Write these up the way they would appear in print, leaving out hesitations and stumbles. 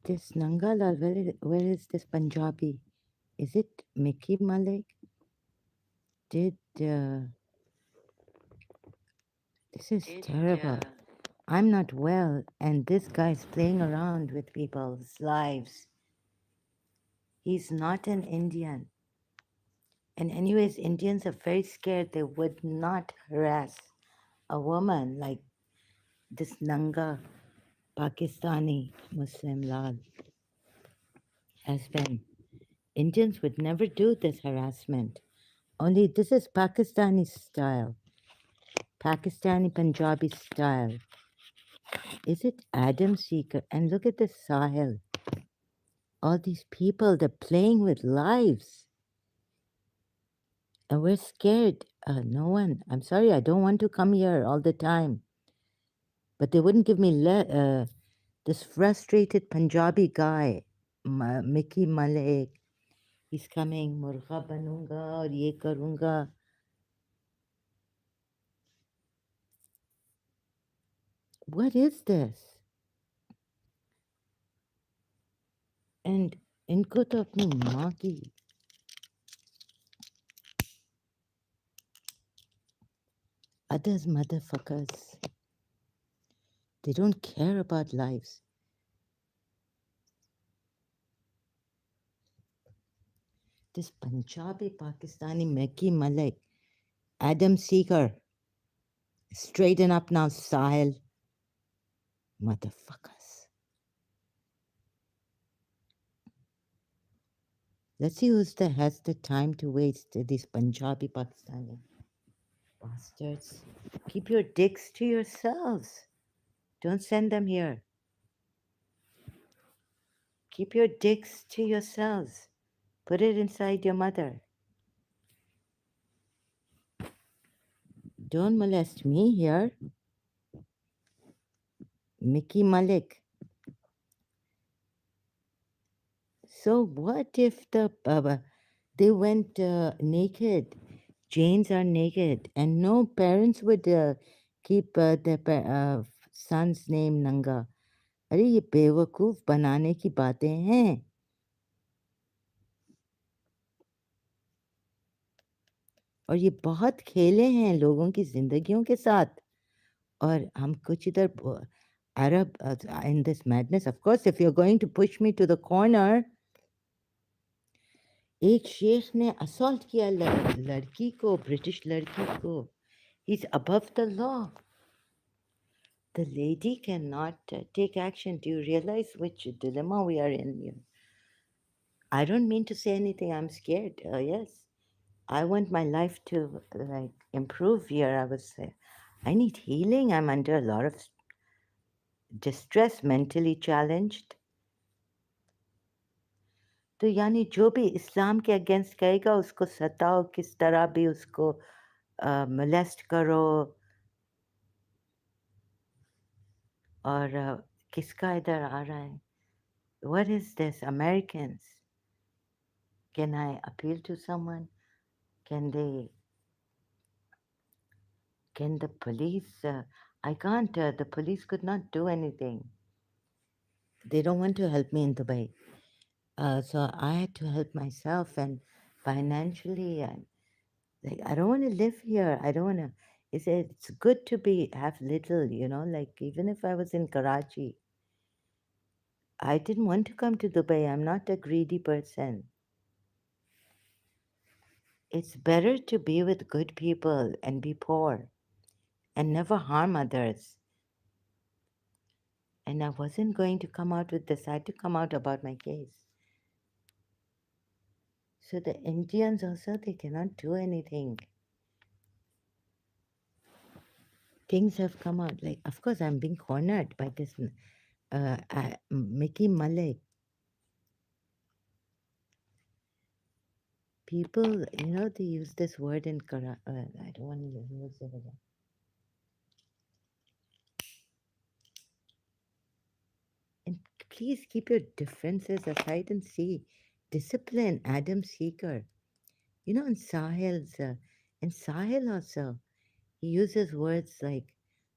This Nanga lal, where is this Punjabi? Is it Mickey Malik? Did this is terrible. I'm not well, and this guy's playing around with people's lives. He's not an Indian. And anyways, Indians are very scared. They would not harass a woman like this Nanga Pakistani Muslim lal has been. Indians would never do this harassment. Only this is Pakistani style, Pakistani Punjabi style. Is it Adam Seeker? And look at this Sahil. All these people, they're playing with lives. And we're scared. No one. I'm sorry, I don't want to come here all the time. But they wouldn't give me this frustrated Punjabi guy, Mickey Malik. He's coming, Murgha banunga aur ye karunga. What is this? And इनको तो अपनी माँ की others motherfuckers. They don't care about lives. This Punjabi Pakistani Mickey Malik, Adam Seeger. Straighten up now, Sahil. Motherfuckers. Let's see has the time to waste, these Punjabi Pakistani bastards. Keep your dicks to yourselves. Don't send them here. Keep your dicks to yourselves. Put it inside your mother. Don't molest me here. Mickey Malik. So what if they went naked? Jains are naked, and no parents would keep their son's name Nanga. अरे ये बेवकूफ बनाने की बातें हैं. और ये बहुत खेले हैं लोगों की जिंदगियों के साथ. और हम कुछ इधर Arab in this madness. Of course, if you're going to push me to the corner, एक शेख ने assault किया लड़की को, ब्रिटिश लड़की को. He's above the law. The lady cannot take action. Do you realize which dilemma we are in here? I don't mean to say anything. I'm scared. Yes, I want my life to like improve here. I was say, I need healing. I'm under a lot of distress, mentally challenged. तो यानी जो भी इस्लाम के against कहेगा उसको सताओ, किस तरह भी उसको मोलेस्ट करो. और किसका इधर आ रहा है? What is this? Americans. Can I appeal to someone? Can the police? I can't. The police could not do anything. They don't want to help me in Dubai. So I had to help myself and financially, and like I don't want to live here. I don't want to. It's good to have little, like even if I was in Karachi, I didn't want to come to Dubai. I'm not a greedy person. It's better to be with good people and be poor and never harm others. And I wasn't going to come out with this. I had to come out about my case. So the Indians also, they cannot do anything. Things have come out. Like, of course, I'm being cornered by this Mickey Malik. People, they use this word in I don't want to use it again. And please keep your differences aside and see. Discipline, Adam Seeker. In in Sahil also, he uses words like,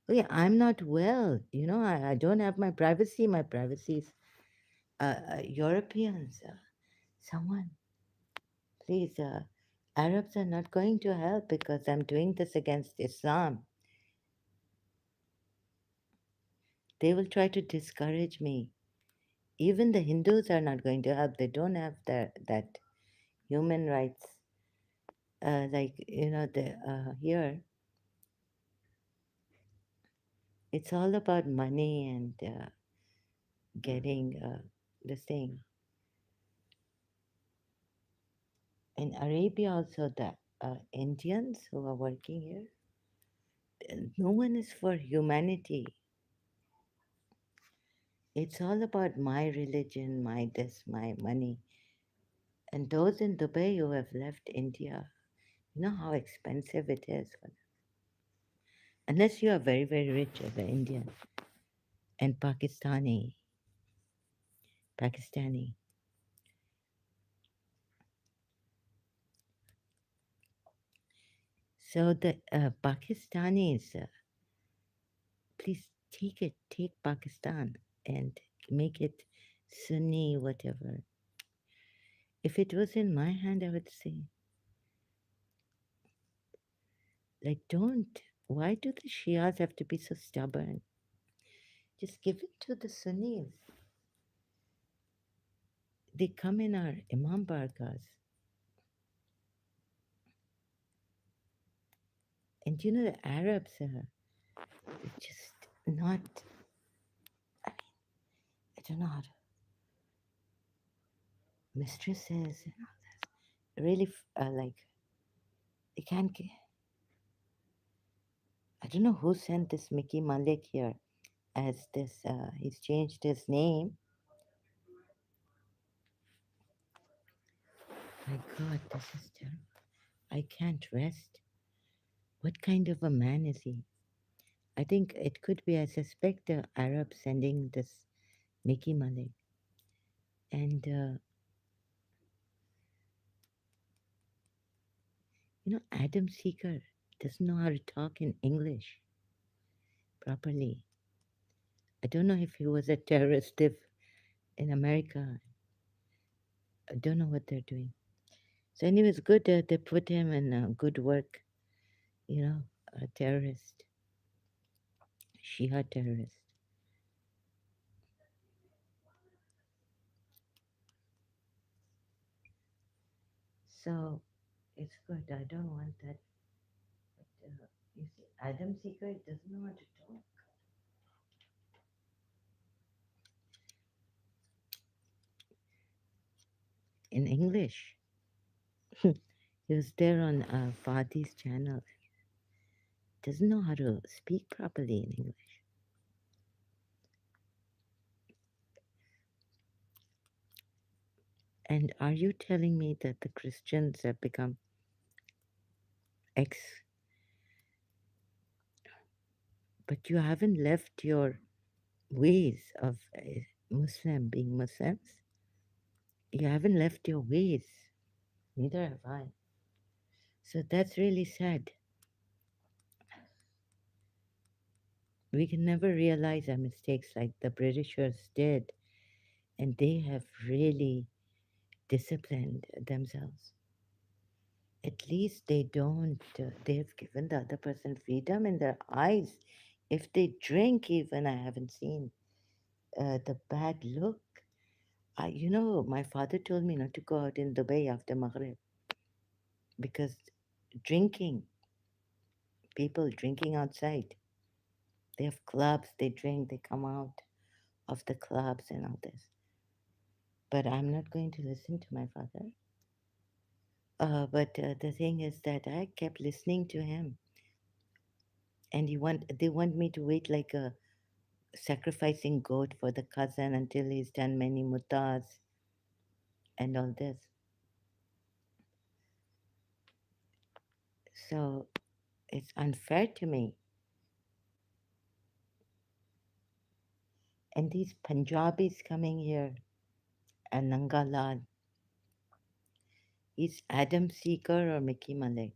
oh yeah, I'm not well. I don't have my privacy. My privacy is Europeans, someone, please, Arabs are not going to help because I'm doing this against Islam. They will try to discourage me. Even the Hindus are not going to help. They don't have that human rights. Here, it's all about money and getting this thing. In Arabia, also, the Indians who are working here, no one is for humanity. It's all about my religion, my this, my money. And those in Dubai who have left India, you know how expensive it is for them. Unless you are very, very rich as an Indian and Pakistani. So the Pakistanis, please take Pakistan and make it Sunni, whatever. If it was in my hand, I would say, like, don't. Why do the Shias have to be so stubborn? Just give it to the Sunnis. They come in our Imam Barkas. And you know, the Arabs are just not, I mean, I don't know how to, mistresses, you know, really, like, they can't get, I don't know who sent this Mickey Malik here as this, he's changed his name. My God, this is terrible. I can't rest. What kind of a man is he? I think it could be, I suspect the Arab sending this Mickey Malik. And, you know, Adam Seeker doesn't know how to talk in English properly. I don't know if he was a terrorist if in America. I don't know what they're doing. So, anyways, good they put him in good work, you know, a terrorist, Shia terrorist. So, it's good. I don't want that. But, you see, Adam Seeker doesn't know how to talk in English. He was there on Fadi's channel. Doesn't know how to speak properly in English. And are you telling me that the Christians have become ex, but you haven't left your ways of Muslim being Muslims? You haven't left your ways. Neither have I. So that's really sad. We can never realize our mistakes like the Britishers did, and they have really disciplined themselves. At least they don't, they've given the other person freedom in their eyes. If they drink, even, I haven't seen the bad look. You know, my father told me not to go out in Dubai after Maghrib because drinking, people drinking outside, they have clubs, they drink, they come out of the clubs and all this. But I'm not going to listen to my father. But the thing is that I kept listening to him, and they want me to wait like a sacrificing goat for the cousin until he's done many mutas and all this. So it's unfair to me. And these Punjabis coming here, and Nanga, is Adam Seeker or Mickey Malik?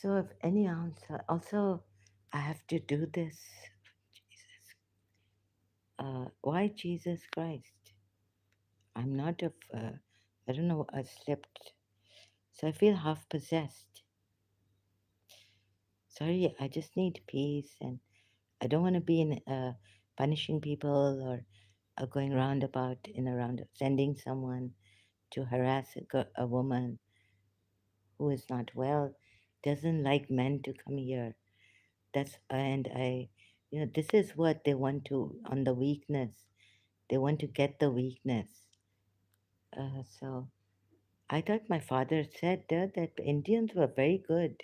So, if any answer, also, I have to do this. Jesus. Why Jesus Christ? I'm not of, I don't know, I slept. So I feel half possessed. Sorry, I just need peace and I don't want to be in punishing people or going roundabout in a round, sending someone to harass a woman who is not well, doesn't like men to come here. That's and I, this is what they want to on the weakness. They want to get the weakness. So I thought my father said that Indians were very good.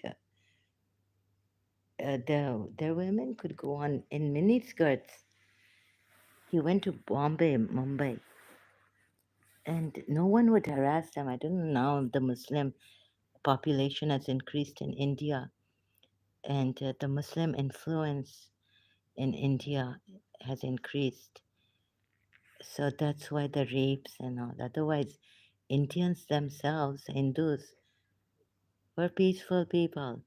Their women could go on in mini skirts. He went to Bombay, Mumbai, and no one would harass them. I don't know now the Muslim population has increased in India, and the Muslim influence in India has increased. So that's why the rapes and all. Otherwise, Indians themselves, Hindus, were peaceful people.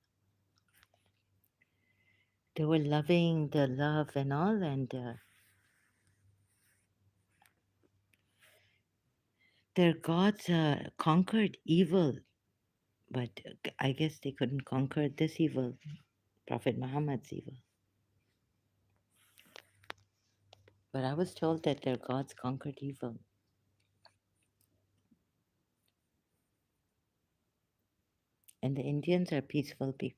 They were loving the love and all, and their gods conquered evil, but I guess they couldn't conquer this evil, Prophet Muhammad's evil. But I was told that their gods conquered evil. And the Indians are peaceful people.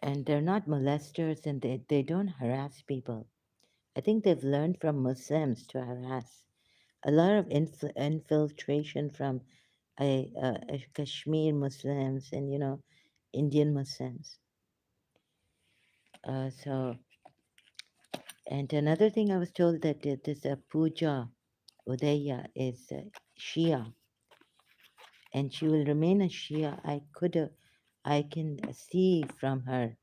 And they're not molesters and they don't harass people. I think they've learned from Muslims to harass. A lot of infiltration from Kashmir Muslims and, Indian Muslims. So, and another thing I was told that this Puja Udaya is Shia, and she will remain a Shia. I can see from her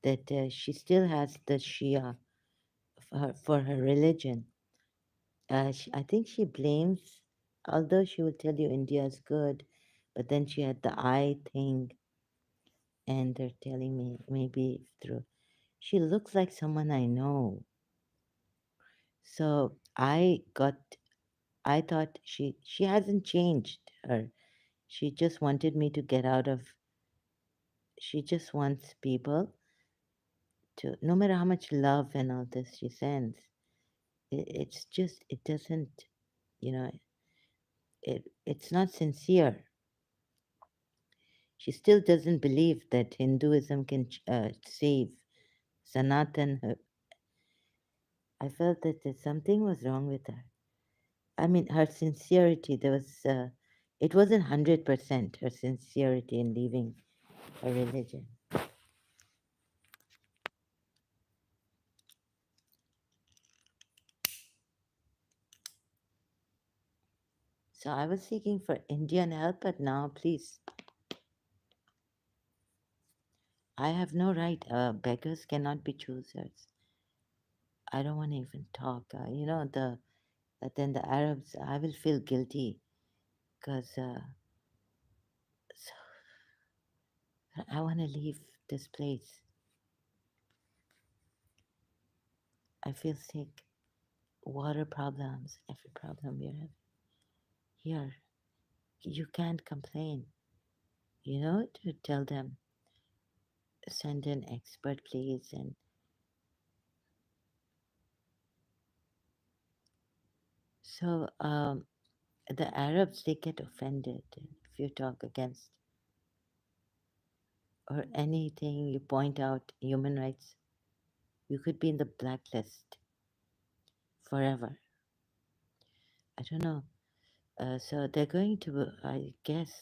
that she still has the Shia for her religion. I think she blames, although she will tell you India is good, but then she had the eye thing, and they're telling me maybe through. She looks like someone I know. So I thought she hasn't changed her. She just wanted me to get out of. She just wants people to, no matter how much love and all this she sends, it's just it doesn't, you know, it's not sincere. She still doesn't believe that Hinduism can save Sanatan. I felt that something was wrong with her. I mean, her sincerity. It wasn't 100% her sincerity in leaving her religion. So I was seeking for Indian help, but now, please, I have no right. Beggars cannot be choosers. I don't want to even talk. Then the Arabs, I will feel guilty because I want to leave this place. I feel sick. Water problems, every problem we have here. You can't complain. To tell them, send an expert, please. And so the Arabs, they get offended if you talk against or anything you point out human rights. You could be in the blacklist forever. I don't know. So they're going to, I guess,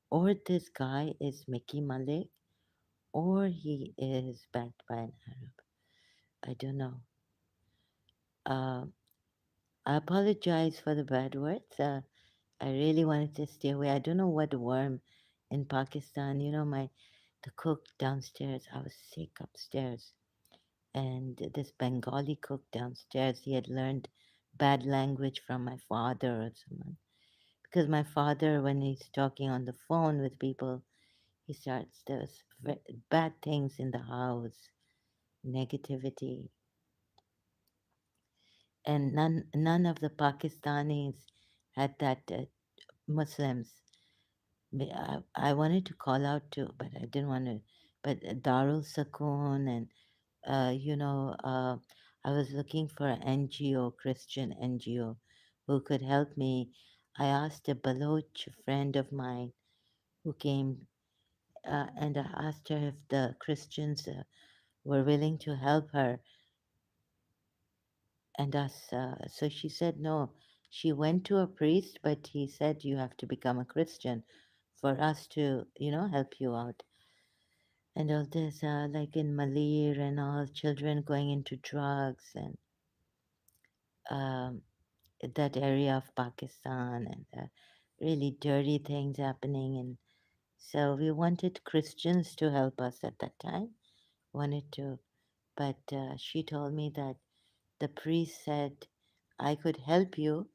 or this guy is Mickey Malik, or he is backed by an Arab. I don't know. Uh, I apologize for the bad words. I really wanted to stay away. I don't know what worm in Pakistan. The cook downstairs. I was sick upstairs, and this Bengali cook downstairs. He had learned bad language from my father or someone Because my father, when he's talking on the phone with people, he starts there's bad things in the house, negativity, and none of the Pakistanis had that. Muslims. I wanted to call out to, but I didn't want to. But Darul Sakoon and you know, I was looking for an NGO, Christian NGO, who could help me. I asked a Baloch friend of mine who came, and I asked her if the Christians were willing to help her and us. So she said no. She went to a priest, but he said you have to become a Christian for us to, help you out. And all this, like in Malir and all, children going into drugs and um, that area of Pakistan and really dirty things happening. And so we wanted Christians to help us at that time, wanted to. But she told me that the priest said, I could help you,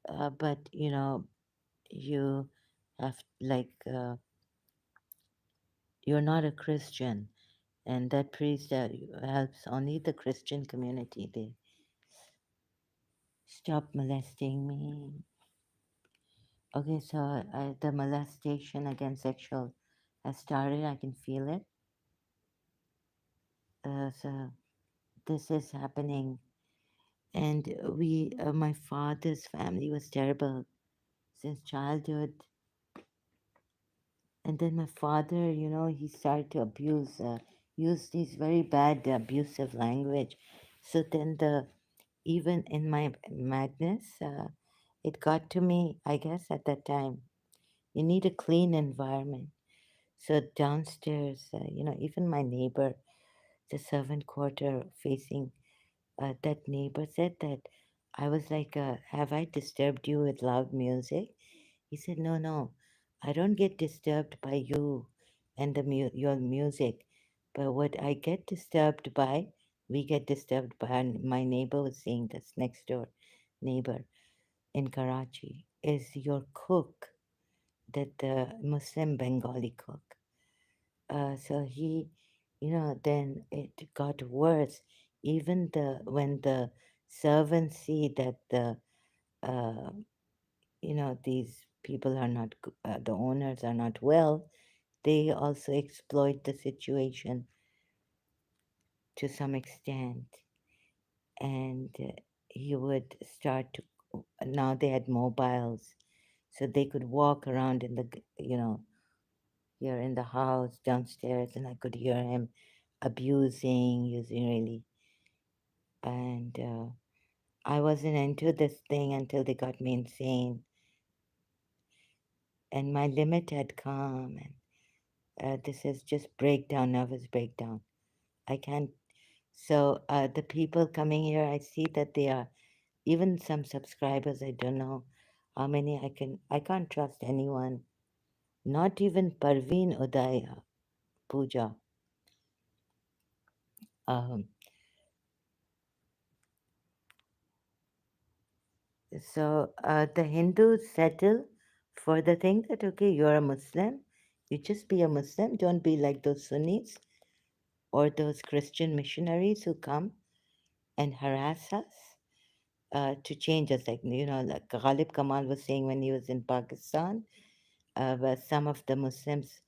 but you have like you're not a Christian, and that priest helps only the Christian community. They stop molesting me. Okay, so the molestation against sexual has started. I can feel it. So this is happening, and my father's family was terrible since childhood. And then my father, he started to use these very bad abusive language. So then even in my madness, it got to me, I guess, at that time. You need a clean environment. So downstairs, even my neighbor, the servant quarter facing, that neighbor said that I was like, have I disturbed you with loud music? He said, no, no, I don't get disturbed by you and your music. But what I get disturbed by, we get disturbed by, and my neighbor was saying this next door neighbor in Karachi, is your cook, that the Muslim Bengali cook. So then it got worse. Even when the servants see that uh, these people are not, the owners are not well, they also exploit the situation to some extent. And he would start to, now they had mobiles, so they could walk around in here in the house downstairs, and I could hear him abusing, using really. And I wasn't into this thing until they got me insane. And my limit had come, and this is just breakdown, nervous breakdown. I can't. So the people coming here, I see that they are, even some subscribers, I don't know how many I can't trust anyone, not even Parveen Udaya Puja. Um, so the Hindus settle for the thing that, okay, you're a Muslim, you just be a Muslim, don't be like those Sunnis or those Christian missionaries who come and harass us to change us. Like, like Ghalib Kamal was saying when he was in Pakistan, where some of the Muslims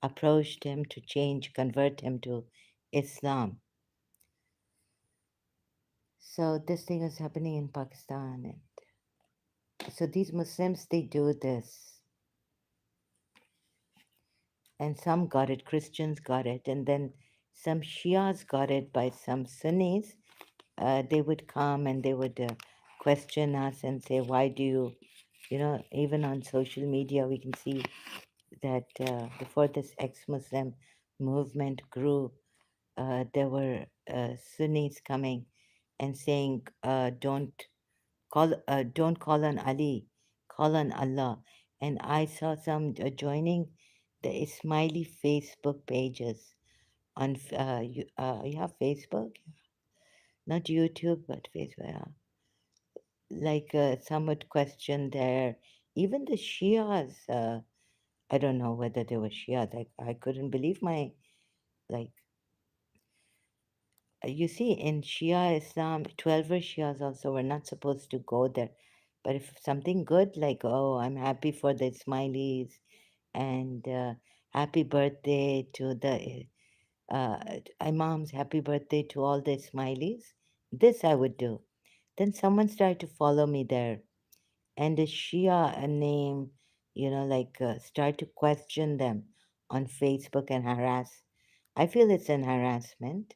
approached him to convert him to Islam. So this thing is happening in Pakistan. And so these Muslims, they do this. And some got it, Christians got it, and then some Shias got it by some Sunnis. They would come and they would question us and say, why do you, even on social media, we can see that before this ex-Muslim movement grew, there were Sunnis coming and saying, don't call on Ali, call on Allah. And I saw some joining the Ismaili Facebook pages on you have Facebook, not YouTube, but Facebook. Yeah. Like some would question their even the Shias, I don't know whether they were Shias. I couldn't believe my, like, you see, in Shia Islam, 12er Shias also were not supposed to go there. But if something good, like, oh, I'm happy for the Ismailis and happy birthday to the uh, Imams, happy birthday to all the Ismailis, this I would do. Then someone started to follow me there. And a Shia a name, like start to question them on Facebook and harass. I feel it's an harassment.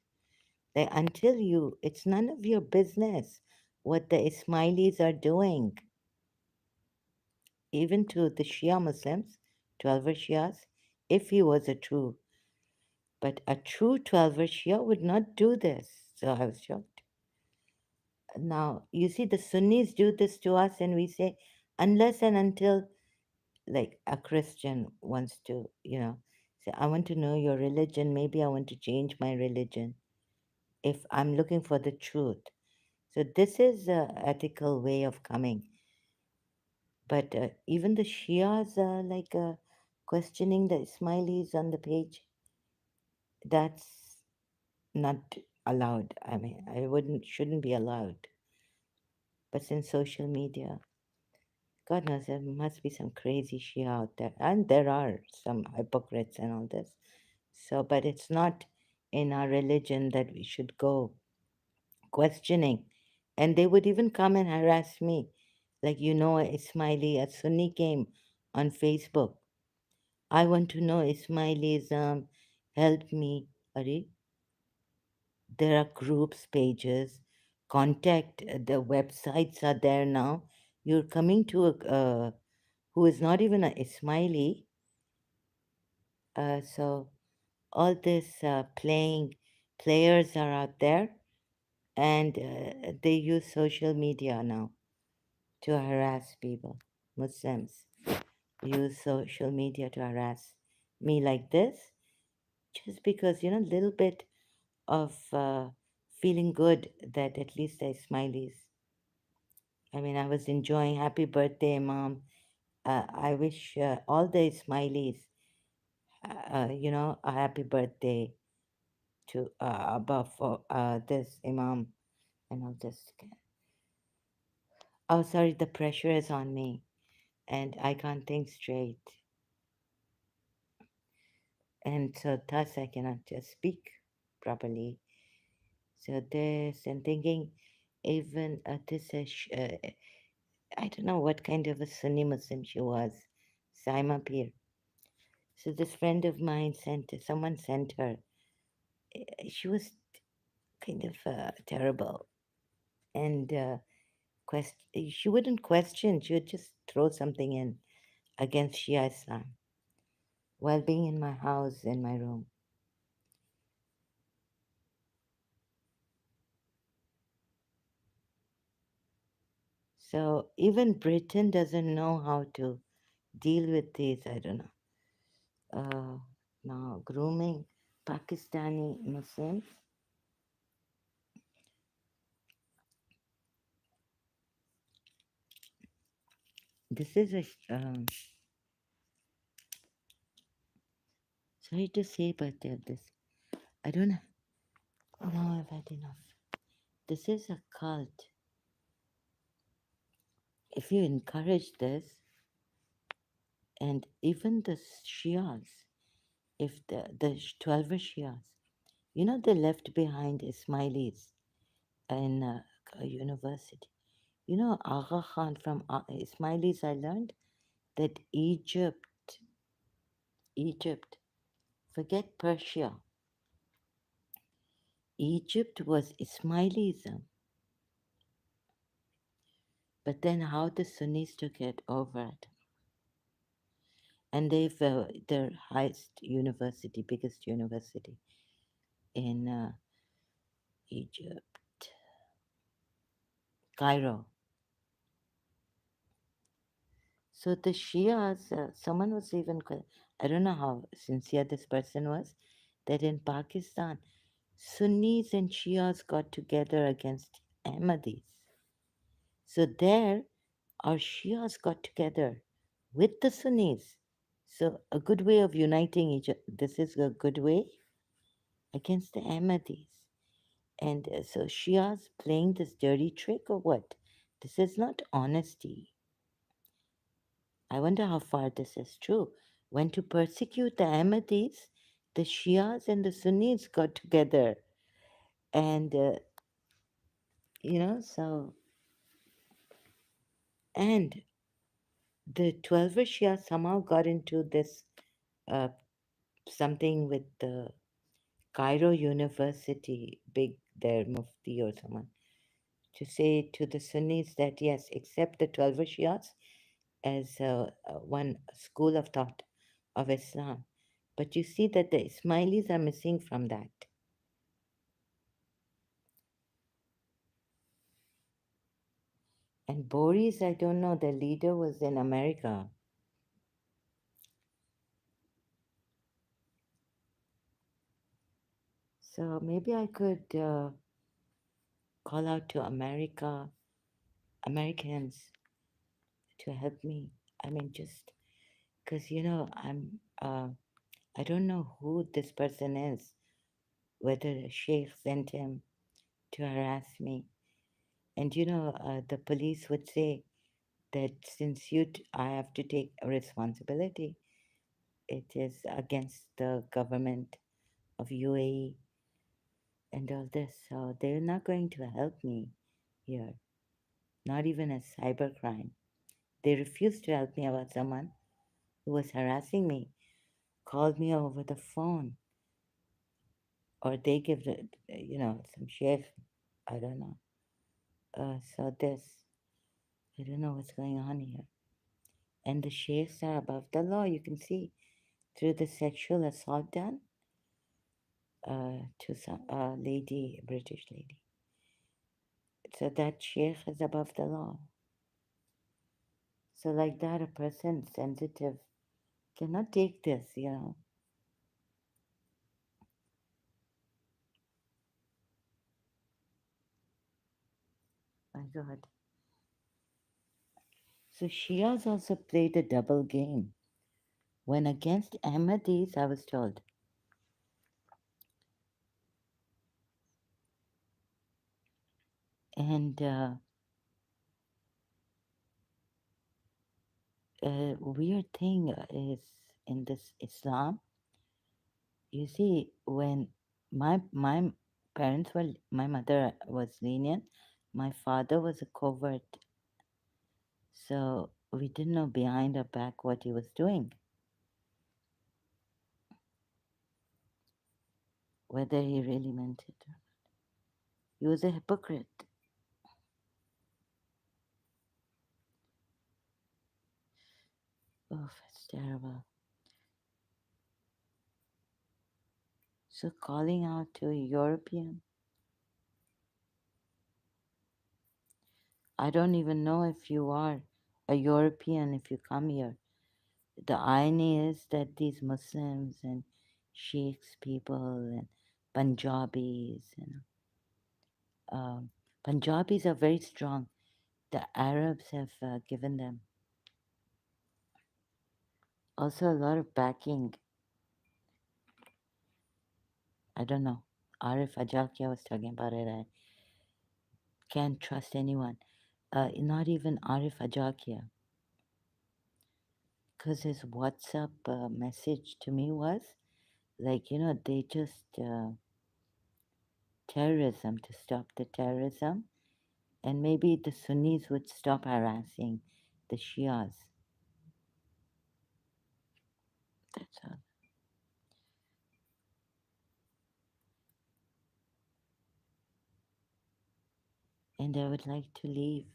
Like, until you, it's none of your business what the Ismailis are doing. Even to the Shia Muslims, 12er Shias, if he was a true, but a true 12er Shia would not do this. So I was shocked. Now, you see, the Sunnis do this to us, and we say, unless and until, like, a Christian wants to, say, I want to know your religion, maybe I want to change my religion if I'm looking for the truth. So this is a ethical way of coming. But even the Shias are like questioning the Ismailis on the page. That's not allowed. I mean, I wouldn't shouldn't be allowed. But since social media, God knows there must be some crazy Shia out there, and there are some hypocrites and all this. So, but it's not in our religion that we should go questioning. And they would even come and harass me. Like, Ismaili, a Sunni came on Facebook. I want to know Ismailism. Help me. Ari, there are groups, pages, contact, the websites are there now. You're coming to a who is not even a Ismaili. So all this players are out there, and they use social media now to harass people. Muslims use social media to harass me like this, just because, little bit of feeling good that at least I smileys. I mean, I was enjoying happy birthday, mom. I wish all the smileys, a happy birthday to above for this imam and all this. Oh, sorry, the pressure is on me, and I can't think straight, and so thus I cannot just speak properly. So this and thinking, even this I don't know what kind of a Sunni Muslim she was. Saima Pir. So this friend of mine someone sent her. She was kind of terrible, and she wouldn't question. She would just throw something in against Shia Islam while being in my house in my room. So even Britain doesn't know how to deal with these. I don't know. Now grooming Pakistani Muslims. This is a sorry to say, but this I don't know. Now I've had enough. This is a cult. If you encourage this, and even the Shias, if the 12 Shias, they left behind Ismailis in a university. Agha Khan from Ismailis, I learned that Egypt, forget Persia, Egypt was Ismailism. But then how the Sunnis took it over it. And they've their highest university, biggest university in Egypt, Cairo. So the Shias, someone was even, I don't know how sincere this person was, that in Pakistan, Sunnis and Shias got together against Ahmadis. So there, our Shias got together with the Sunnis. So a good way of uniting each other. This is a good way against the Ahmadis. And so Shia's playing this dirty trick or what? This is not honesty. I wonder how far this is true. When to persecute the Ahmadis, the Shias and the Sunnis got together. And, so, and the 12 Shia somehow got into this uh, something with the Cairo University, big their mufti or someone, to say to the Sunnis that yes, accept the 12 Shias as one school of thought of Islam. But you see that the Ismailis are missing from that. And Boris, I don't know, the leader was in America. So maybe I could call out to Americans to help me. I mean, just because, I don't know who this person is, whether a sheikh sent him to harass me. And, the police would say that since I have to take a responsibility, it is against the government of UAE and all this. So they're not going to help me here, not even a cybercrime. They refused to help me about someone who was harassing me, called me over the phone, or they give some sheikh, I don't know. I don't know what's going on here. And the sheikhs are above the law. You can see through the sexual assault done to some lady, a British lady. So that sheikh is above the law. So like that, a person sensitive cannot take this. My God. So Shias also played a double game. When against Ahmadis, I was told, and a weird thing is in this Islam, you see, when my parents were, my mother was lenient, my father was a covert, so we didn't know behind our back what he was doing, whether he really meant it. He was a hypocrite. Oh, it's terrible. So calling out to a European, I don't even know if you are a European if you come here. The irony is that these Muslims and Sheikhs people and Punjabis, Punjabis are very strong. The Arabs have given them also a lot of backing. I don't know. Arif Ajakia was talking about it. I can't trust anyone. Not even Arif Ajakia, because his WhatsApp message to me was like, they just terrorism to stop the terrorism, and maybe the Sunnis would stop harassing the Shias. That's all. And I would like to leave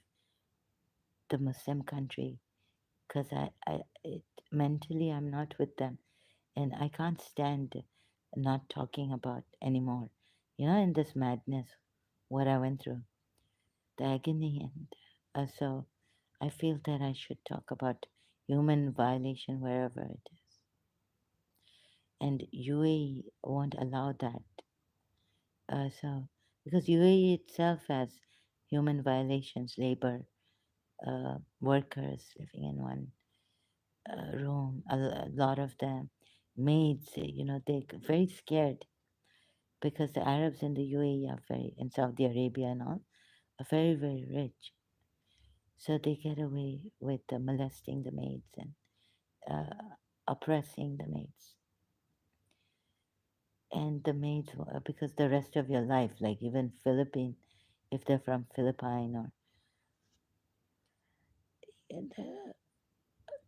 the Muslim country because mentally I'm not with them, and I can't stand not talking about anymore. In this madness, what I went through, the agony, and so I feel that I should talk about human violation wherever it is. And UAE won't allow that. Because UAE itself has human violations, labor, workers living in one. room. A lot of them maids, they're very scared because the Arabs in the UAE are very, in Saudi Arabia and all, are very, very rich. So they get away with molesting the maids and oppressing the maids. And the maids, because the rest of your life, like even Philippine, if they're from Philippine or and,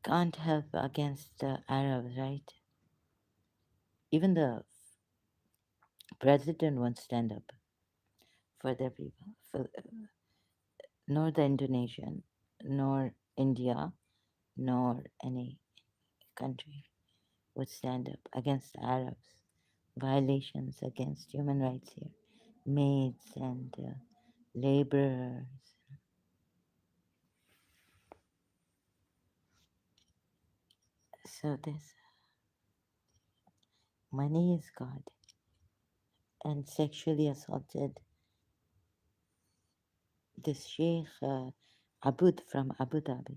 can't help against the Arabs, right? Even the president won't stand up for their people, nor the Indonesian, nor India, nor any country would stand up against the Arabs. Violations against human rights here, maids and laborers. So this money is God, and sexually assaulted this Sheikh Abud from Abu Dhabi.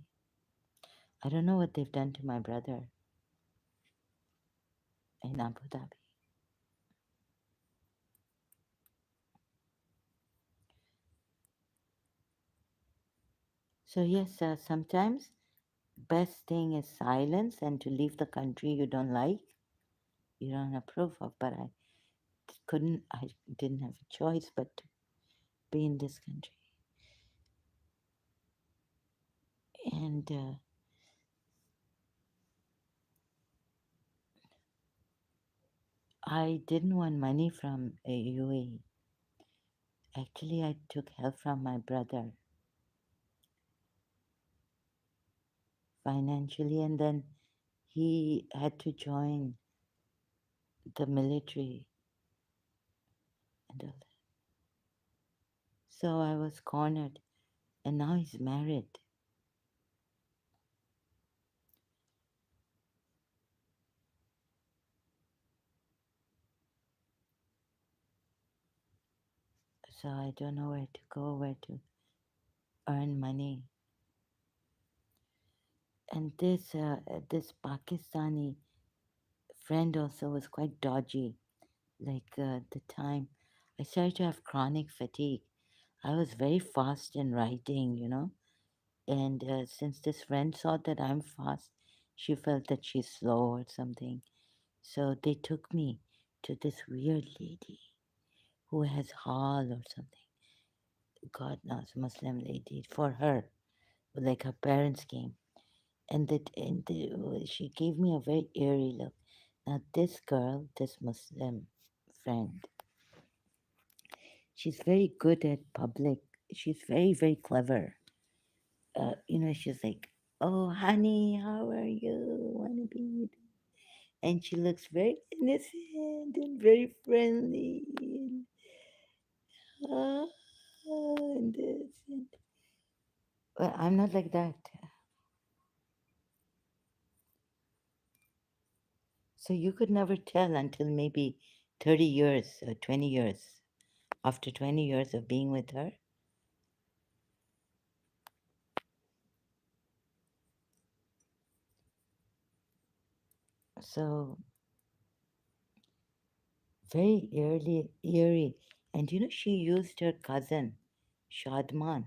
I don't know what they've done to my brother in Abu Dhabi. So yes, sometimes best thing is silence and to leave the country you don't like, you don't approve of. But I didn't have a choice but to be in this country. And I didn't want money from UAE. Actually, I took help from my brother financially, and then he had to join the military and all that. So I was cornered, and now he's married. So I don't know where to go, where to earn money. And this Pakistani friend also was quite dodgy. Like the time I started to have chronic fatigue, I was very fast in writing. And since this friend saw that I'm fast, she felt that she's slow or something. So they took me to this weird lady who has hall or something. God knows, Muslim lady for her, like her parents came, she gave me a very eerie look. Now this girl, this Muslim friend, she's very good at public. She's very very clever. She's like, "Oh, honey, how are you? Wanna be with you?" And she looks very innocent and very friendly. And, and this. Well, I'm not like that. So you could never tell until maybe 30 years or 20 years. After 20 years of being with her. So very eerie. And she used her cousin, Shadman.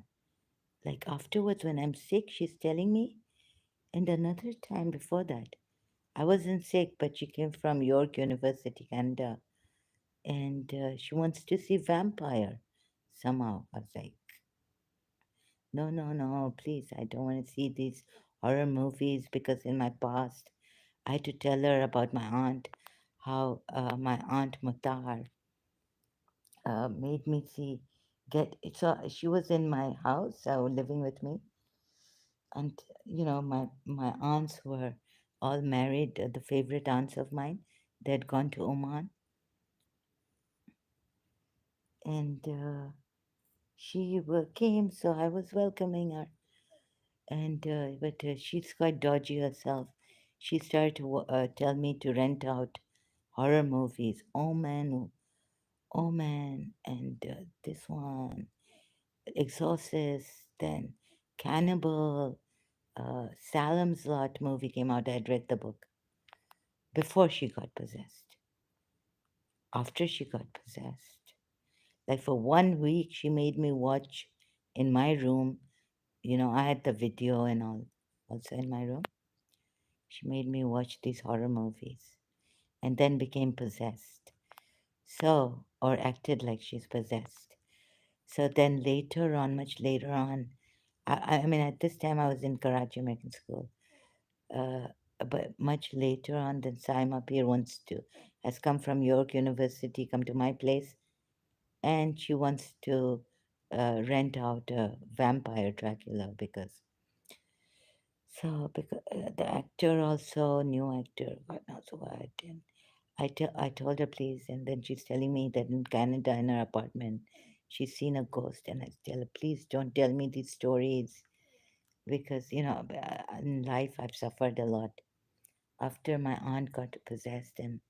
Like afterwards, when I'm sick, she's telling me. And another time before that, I wasn't sick, but she came from York University, Canada. And she wants to see vampire somehow. I was like, no, no, no, please, I don't want to see these horror movies because in my past, I had to tell her about my aunt, how my aunt Mutar made me see get so she was in my house living with me, and my aunts were all married, the favorite aunts of mine, they had gone to Oman, and came, so I was welcoming her, and but she's quite dodgy herself. She started to tell me to rent out horror movies, Omen, and this one, Exorcist, then Cannibal, Salem's Lot movie came out. I had read the book before she got possessed. After she got possessed, like for 1 week, she made me watch in my room. I had the video and all also in my room. She made me watch these horror movies and then became possessed. So, or acted like she's possessed. So then later on, much later on, I mean, at this time I was in Karachi American School. Uh, but much later on, then Saima Peer has come from York University, come to my place, and she wants to rent out a vampire Dracula because the actor also, new actor, God knows what. And I told her, please, and then she's telling me that in Canada, in her apartment, she's seen a ghost. And I tell her, please don't tell me these stories because, in life I've suffered a lot. After my aunt got possessed, and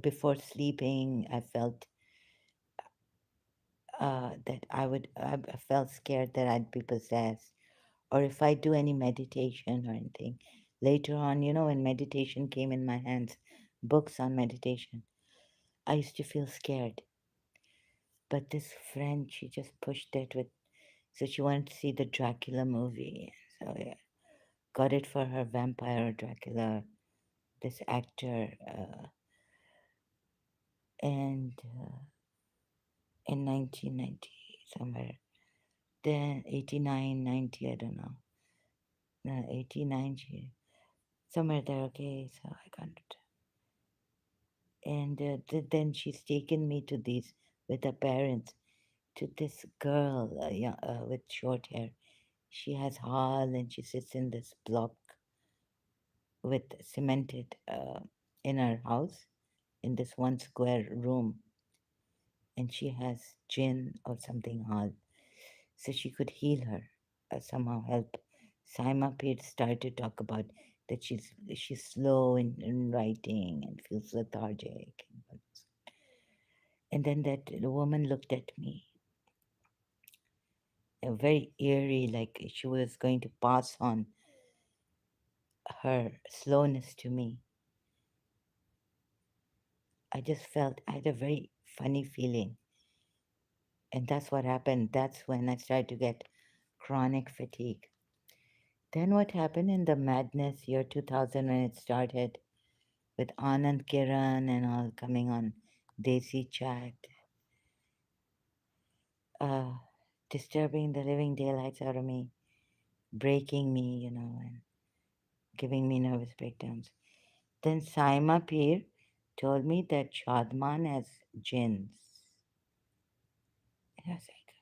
before sleeping, I felt I felt scared that I'd be possessed. Or if I do any meditation or anything. Later on, when meditation came in my hands, books on meditation, I used to feel scared. But this friend, she just pushed it so she wanted to see the Dracula movie. So yeah, got it for her vampire Dracula, this actor, and in 1990 somewhere, then 89, 90, I don't know, no, 89, somewhere there. Okay, so I can't. And then she's taken me to these with her parents to this girl, with short hair. She has hall and she sits in this block with cemented in her house in this one square room, and she has jinn or something hall, so she could heal her, somehow help. Saima Peer started to talk about that she's slow in writing and feels lethargic. And then that woman looked at me, very eerie, like she was going to pass on her slowness to me. I just felt I had a very funny feeling. And that's what happened. That's when I started to get chronic fatigue. Then what happened in the madness year 2000 when it started with Anand Kiran and all coming on Desi Chat, uh, disturbing the living daylights out of me, breaking me, and giving me nervous breakdowns. Then Saima Peer told me that Shadman has jinns. And I was like,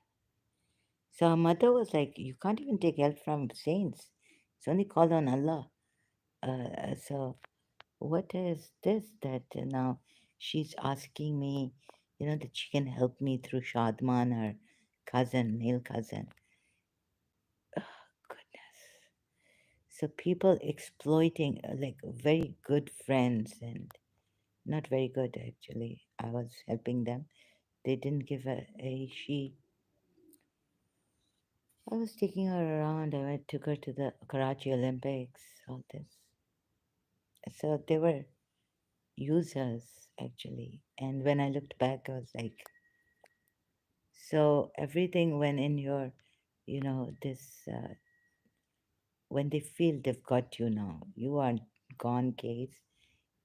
so her mother was like, you can't even take help from saints. It's only called on Allah. So what is this that now she's asking me, that she can help me through Shadman, her cousin, male cousin. Goodness. So people exploiting like very good friends and not very good actually. I was helping them. They didn't give she. I was taking her around. Took her to the Karachi Olympics. All this. So they were users actually. And when I looked back, I was like, so everything when in your, this when they feel they've got you now, you are gone case.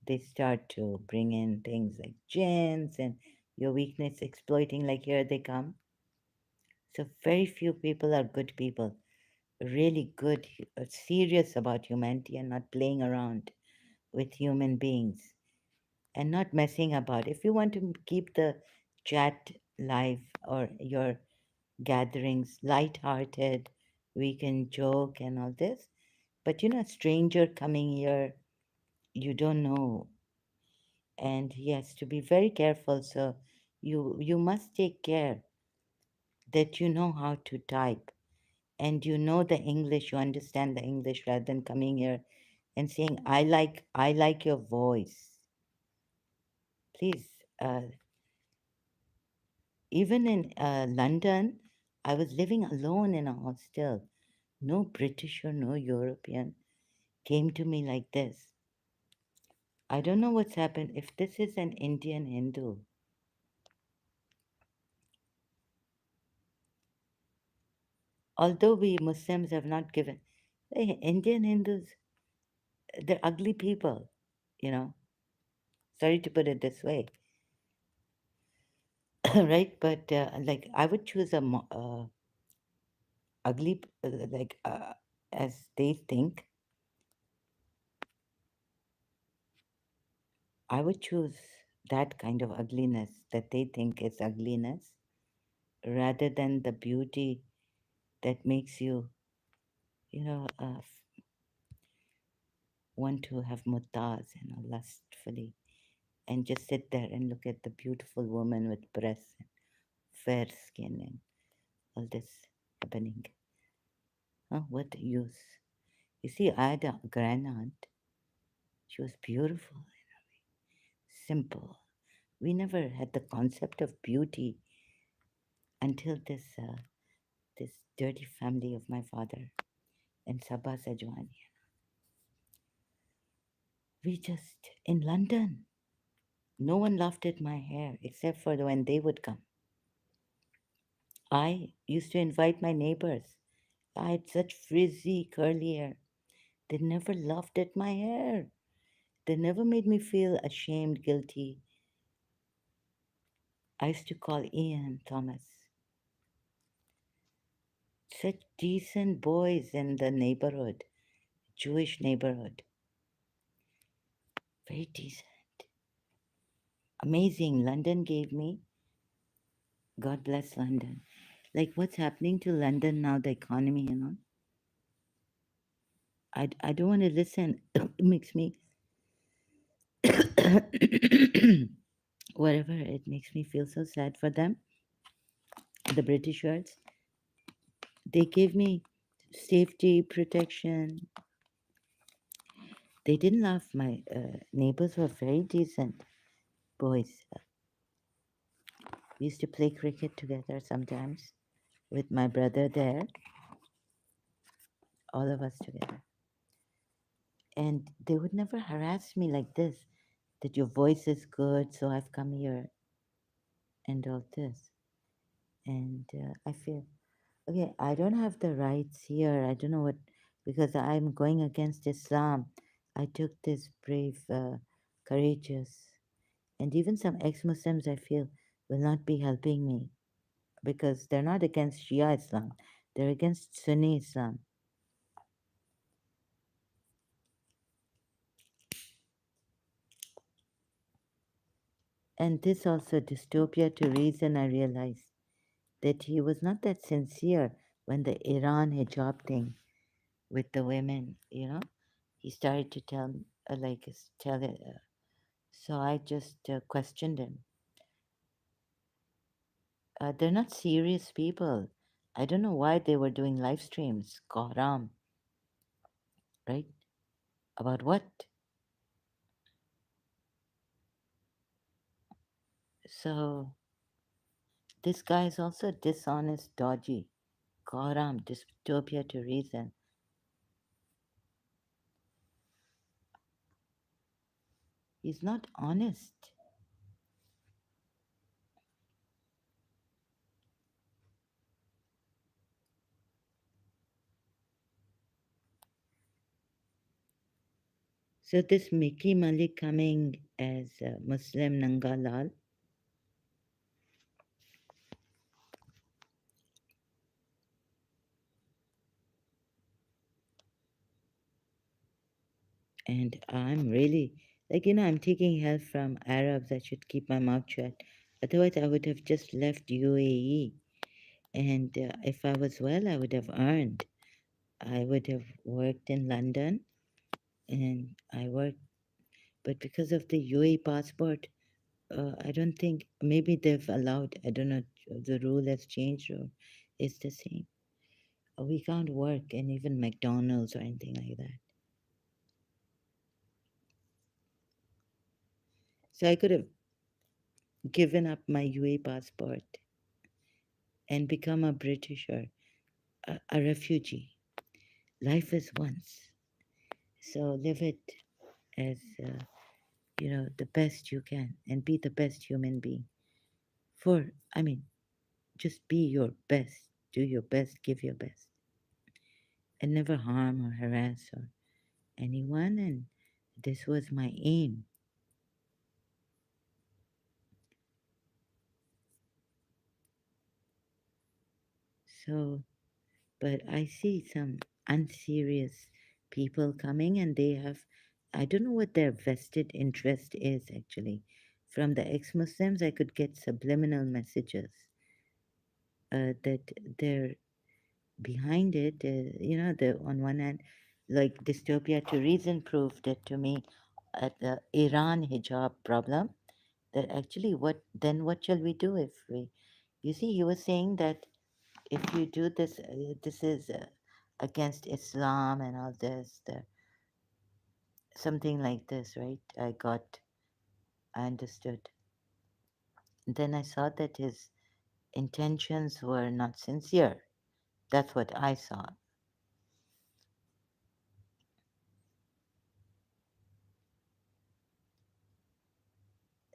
They start to bring in things like gins and your weakness exploiting. Like here they come. So very few people are good people, really good, serious about humanity and not playing around with human beings and not messing about. If you want to keep the chat live or your gatherings light-hearted, we can joke and all this. But a stranger coming here, you don't know, and he has to be very careful. So you must take care that you know how to type and you know the English, you understand the English rather than coming here and saying, I like your voice. Please, even in London, I was living alone in a hostel. No British or no European came to me like this. I don't know what's happened. If this is an Indian Hindu, although we Muslims have not given, Indian Hindus, they're ugly people, you know. Sorry to put it this way, right? But like, I would choose a ugly, as they think, I would choose that kind of ugliness that they think is ugliness rather than the beauty that makes you, want to have mutaz, lustfully, and just sit there and look at the beautiful woman with breasts and fair skin and all this happening. Huh? What use? You see, I had a grand aunt. She was beautiful, simple. We never had the concept of beauty until this dirty family of my father and Sabah Sajwani. We just in London. No one laughed at my hair except for when they would come. I used to invite my neighbors. I had such frizzy, curly hair. They never laughed at my hair. They never made me feel ashamed, guilty. I used to call Ian Thomas. Such decent boys in the neighborhood, Jewish neighborhood. Very decent. Amazing. London gave me. God bless London. Like what's happening to London now, the economy. I don't want to listen. It makes me whatever, it makes me feel so sad for them. The Britishers, they gave me safety, protection. They didn't laugh. My neighbors were very decent boys. We used to play cricket together sometimes with my brother there, all of us together. And they would never harass me like this, that your voice is good, so I've come here and all this. And I feel, okay, I don't have the rights here. I don't know what, because I'm going against Islam. I took this brave, courageous, and even some ex Muslims I feel will not be helping me because they're not against Shia Islam, they're against Sunni Islam. And this also dystopia to reason, I realized that he was not that sincere when the Iran hijab thing with the women. He started to tell, tell it. So I just questioned him. They're not serious people. I don't know why they were doing live streams. Kohram, right? About what? So this guy is also dishonest, dodgy. Kohram, dystopia to reason. He's not honest. So this Mickey Malik coming as Muslim Nanga Lal, and I'm really I'm taking help from Arabs. I should keep my mouth shut. Otherwise, I would have just left UAE. And if I was well, I would have earned. I would have worked in London, and I worked, but because of the UAE passport, I don't think maybe they've allowed. I don't know. The rule has changed, or it's the same. We can't work in even McDonald's or anything like that. So I could have given up my UAE passport. and become a British or a refugee. Life is once, so live it as the best you can, and be the best human being. For I mean, just be your best, do your best, give your best, and never harm or harass or anyone. And this was my aim. So, but I see some unserious people coming, and they have, I don't know what their vested interest is actually. From the ex Muslims, I could get subliminal messages that they're behind it. The on one hand, like dystopia to reason proved it to me at the Iran hijab problem. That actually, what shall we do if we? You see, he was saying that if you do this, this is against Islam and all this, something like this, right? I understood. Then I saw that his intentions were not sincere. That's what I saw.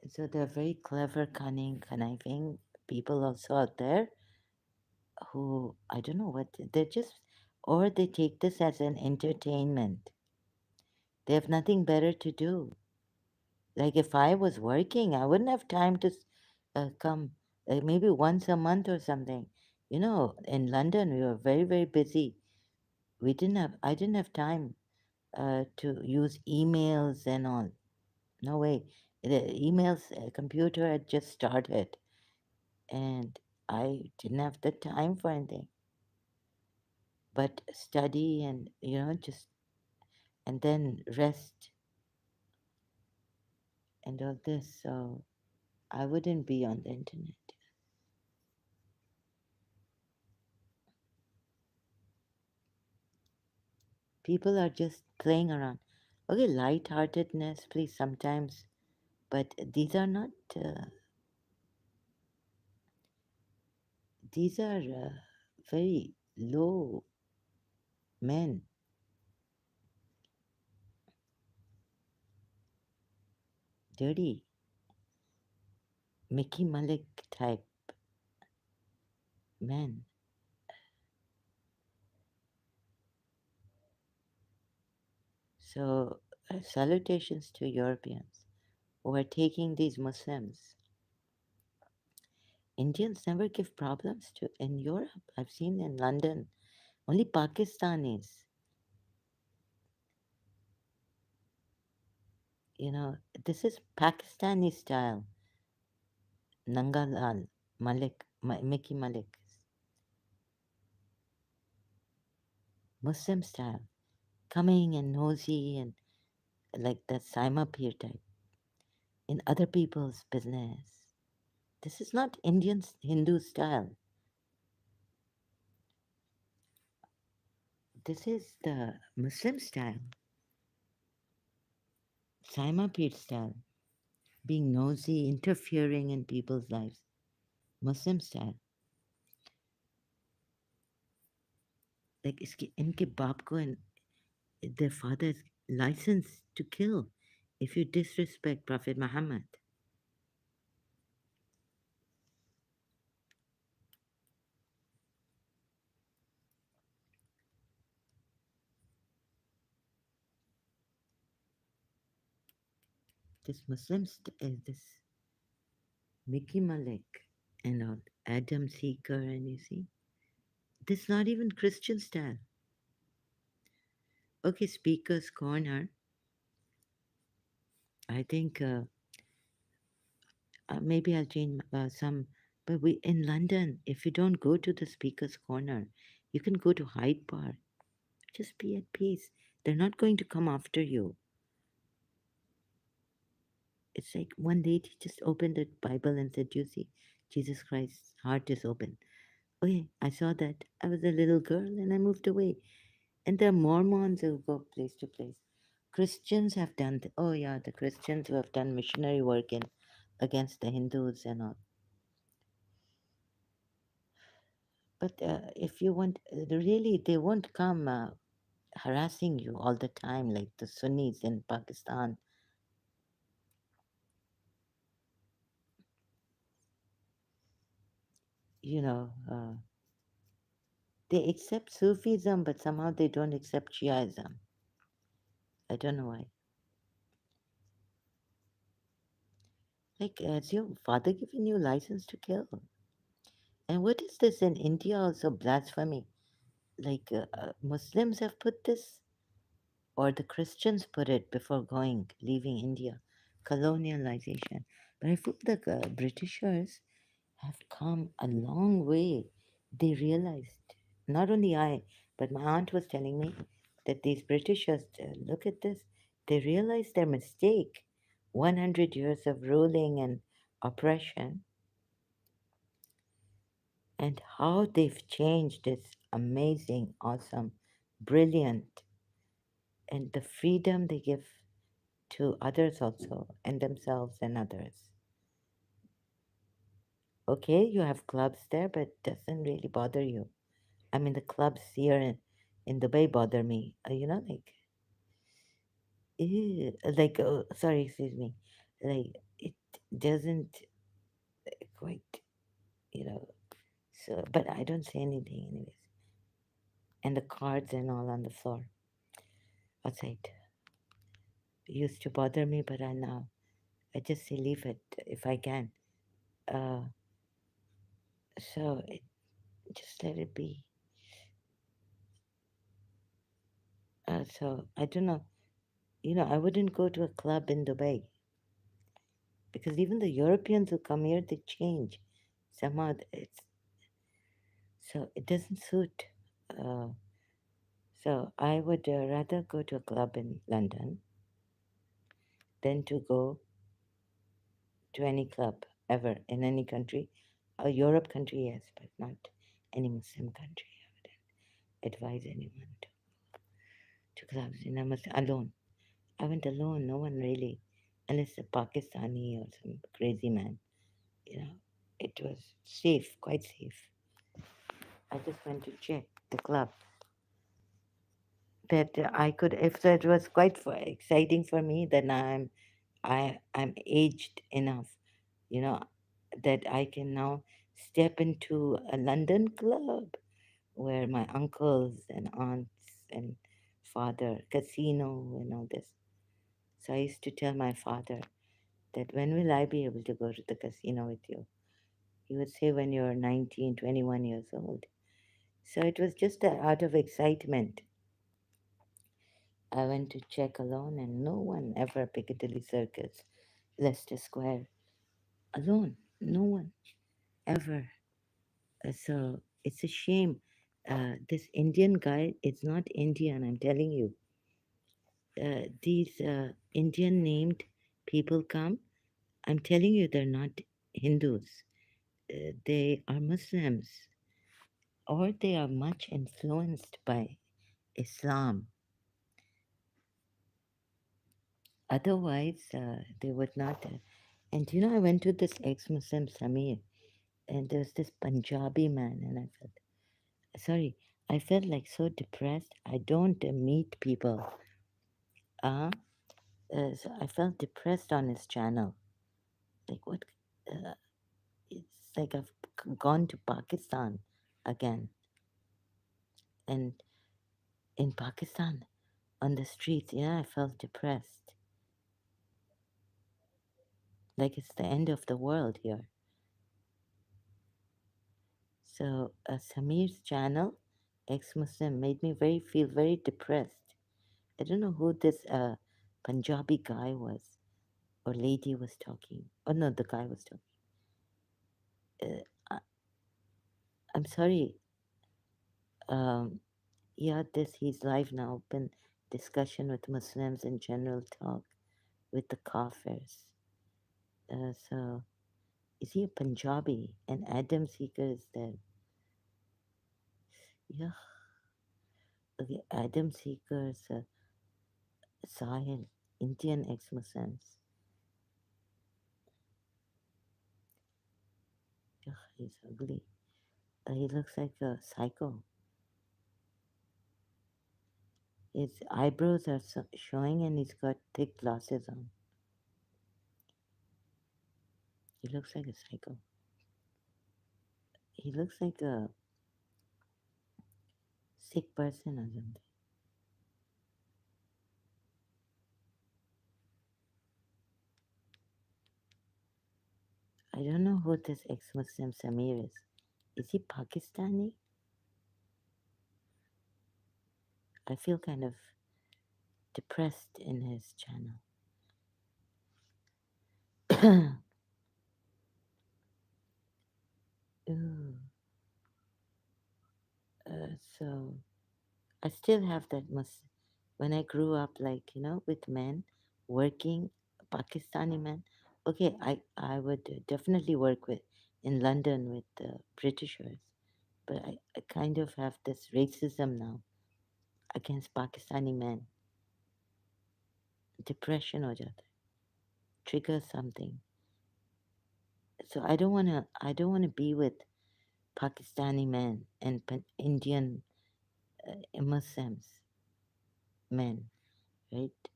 So they're very clever, cunning, conniving people also out there who I don't know what they're just, or they take this as an entertainment. They have nothing better to do. Like if I was working, I wouldn't have time to come maybe once a month or something. In London, we were very, very busy. I didn't have time to use emails and all. No way. The emails, computer had just started, and I didn't have the time for anything but study and, just, and then rest and all this. So I wouldn't be on the internet. People are just playing around. Okay, lightheartedness, please, sometimes, but these are not, these are very low men, dirty, Mickey Malik type men. So, salutations to Europeans who are taking these Muslims. Indians never give problems to in Europe. I've seen in London. Only Pakistanis. You know, this is Pakistani style. Nanga Mickey Malik, Muslim style, coming and nosy and like the Saima Peer type in other people's business. This is not Indian Hindu style. This is the Muslim style, Saima Peer style, being nosy, interfering in people's lives. Muslim style. Like इनके बाप को and their father is licensed to kill if you disrespect Prophet Muhammad. This this Mickey Malik and all, Adam Seeker, and you see, this not even Christian style. Okay, Speaker's Corner. I think maybe I'll change some. But we in London, if you don't go to the Speaker's Corner, you can go to Hyde Park. Just be at peace. They're not going to come after you. It's like one lady just opened the Bible and said, "You see, Jesus Christ's heart is open." Okay, I saw that. I was a little girl and I moved away. And the Mormons who go place to place. Christians have done, oh yeah, the Christians who have done missionary work in against the Hindus and all. But if you want, really, they won't come harassing you all the time like the Sunnis in Pakistan. You know, they accept Sufism, but somehow they don't accept Shiaism. I don't know why. Like, has your father given you license to kill? And what is this in India also blasphemy? Like, Muslims have put this, or the Christians put it before leaving India, colonialization. But I feel the Britishers have come a long way. They realized, not only I, but my aunt was telling me that these Britishers, look at this, they realized their mistake. 100 years of ruling and oppression, and how they've changed is amazing, awesome, brilliant, and the freedom they give to others also, and themselves and others. Okay, you have clubs there, but doesn't really bother you. I mean, the clubs here in Dubai bother me. Like, sorry, excuse me. Like, it doesn't quite, you know. So, but I don't say anything, anyways. And the cards and all on the floor outside used to bother me, but I just say leave it if I can. Uh, just let it be. So I don't know. I wouldn't go to a club in Dubai because even the Europeans who come here, they change. Somehow it's so it doesn't suit. Uh, so I would rather go to a club in London than to go to any club ever in any country. A Europe country, yes, but not any Muslim country. I wouldn't advise anyone to clubs. I must alone. I went alone. No one really, unless a Pakistani or some crazy man. You know, it was safe, quite safe. I just went to check the club that I could. If that was quite exciting for me, then I'm aged enough, you know, that I can now step into a London club where my uncles and aunts and father, casino and all this. So I used to tell my father that when will I be able to go to the casino with you? He would say when you're 19, 21 years old. So it was just out of excitement. I went to check alone, and no one ever Piccadilly Circus, Leicester Square, alone. No one ever. So it's a shame. This Indian guy is not Indian, I'm telling you. These Indian named people come. I'm telling you, they're not Hindus. They are Muslims, or they are much influenced by Islam. Otherwise, they would not. And I went to this ex-Muslim Samir, and there's this Punjabi man, and sorry, I felt like so depressed. I don't meet people. Uh, so I felt depressed on his channel. Like what? Uh, it's like I've gone to Pakistan again, and in Pakistan on the streets, yeah, I felt depressed. Like it's the end of the world here. So Samir's channel, ex-Muslim, made me feel very depressed. I don't know who this Punjabi guy was or lady was talking. Oh no, the guy was talking. I, I'm sorry. Um, yeah, this he's live now. Open discussion with Muslims in general talk with the Kafirs. So is he a Punjabi? And Adam Seeker is there. Yeah, okay. Adam Seeker's Sahil, Indian ex-Muslims. Yeah, he's ugly. He looks like a psycho. His eyebrows are showing and he's got thick glasses on. He looks like a psycho. He looks like a sick person or something. I don't know who this ex-Muslim Samir is. Is he Pakistani? I feel kind of depressed in his channel. Ooh, so I still have that when I grew up, like, with men working, Pakistani men. Okay, I would definitely work with in London with Britishers, but I kind of have this racism now against Pakistani men. Depression or jata triggers something. So I don't wanna be with Pakistani men and Indian Muslims men, right?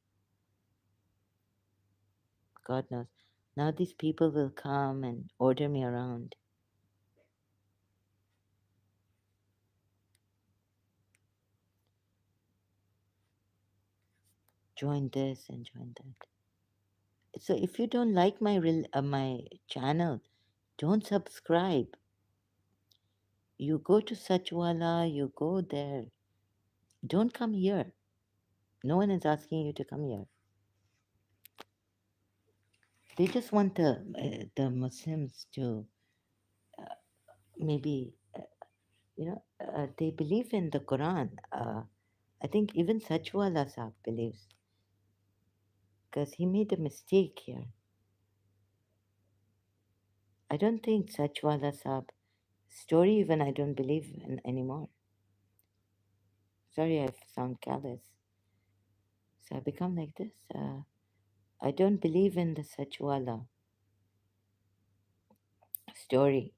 God knows. Now these people will come and order me around, join this and join that. So if you don't like my channel, don't subscribe. You go to Sachwala, you go there. Don't come here. No one is asking you to come here. They just want the Muslims to maybe they believe in the Quran. I think even Sachwala Sahib believes because he made a mistake here. I don't think Sachwala Sahib story even I don't believe in anymore. Sorry, I sound callous. So I become like this. I don't believe in the Sachwala story.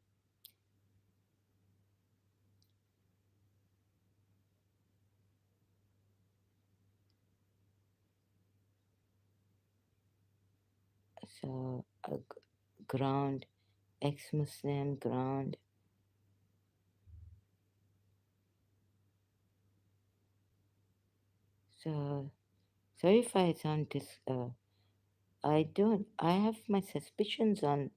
So ground, ex-Muslim ground. So sorry if I sound I don't. I have my suspicions on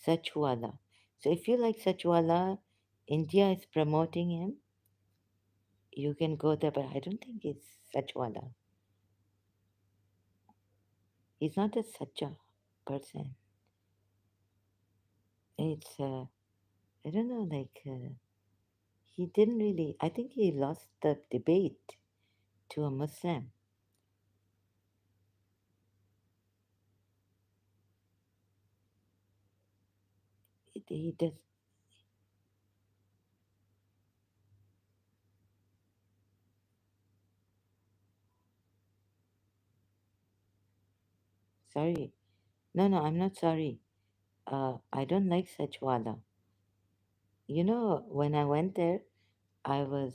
Sachwala. So if you like Sachwala, India is promoting him. You can go there, but I don't think it's Sachwala. He's not a such person. It's I don't know. Like he didn't really. I think he lost the debate to a Muslim. He does. Sorry. No, no, I'm not sorry. I don't like Sachwala. When I went there, I was.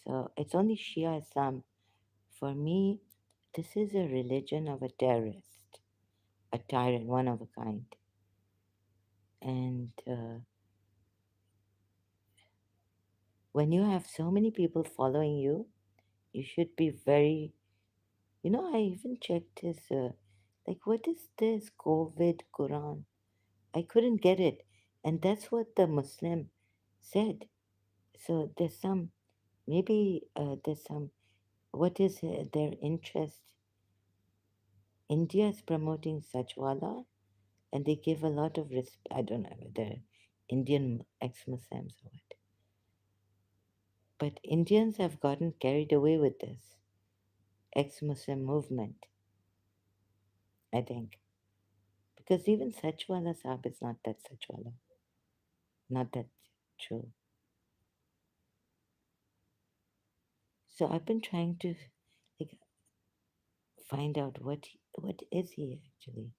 So it's only Shia Islam. For me, this is a religion of a terrorist, a tyrant, one of a kind. And when you have so many people following you, you should be very. I even checked his, like, what is this COVID Quran? I couldn't get it. And that's what the Muslim said. So there's some, what is their interest? India is promoting Sachwala and they give a lot of respect. I don't know whether Indian ex-Muslims or what, but Indians have gotten carried away with this ex-Muslim movement. I think because even Sachwala Sahib is not that Sachwala, not that true. So I've been trying to like find out what is he actually,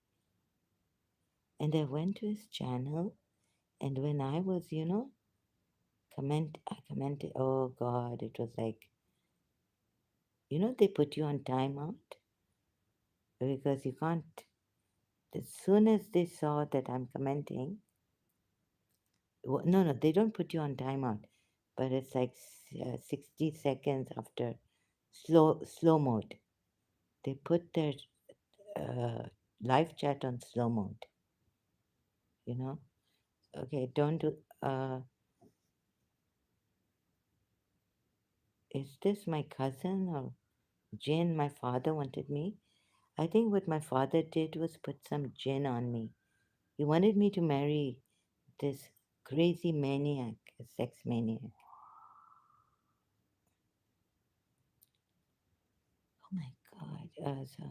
and I went to his channel, and when I was I commented, oh God, it was like, they put you on timeout because you can't, as soon as they saw that I'm commenting, no, they don't put you on timeout, but it's like 60 seconds after slow mode. They put their uh, live chat on slow mode, you know? Okay, don't do, is this my cousin or Jane? My father wanted me. I think what my father did was put some gin on me. He wanted me to marry this crazy maniac, a sex maniac. Oh my God. So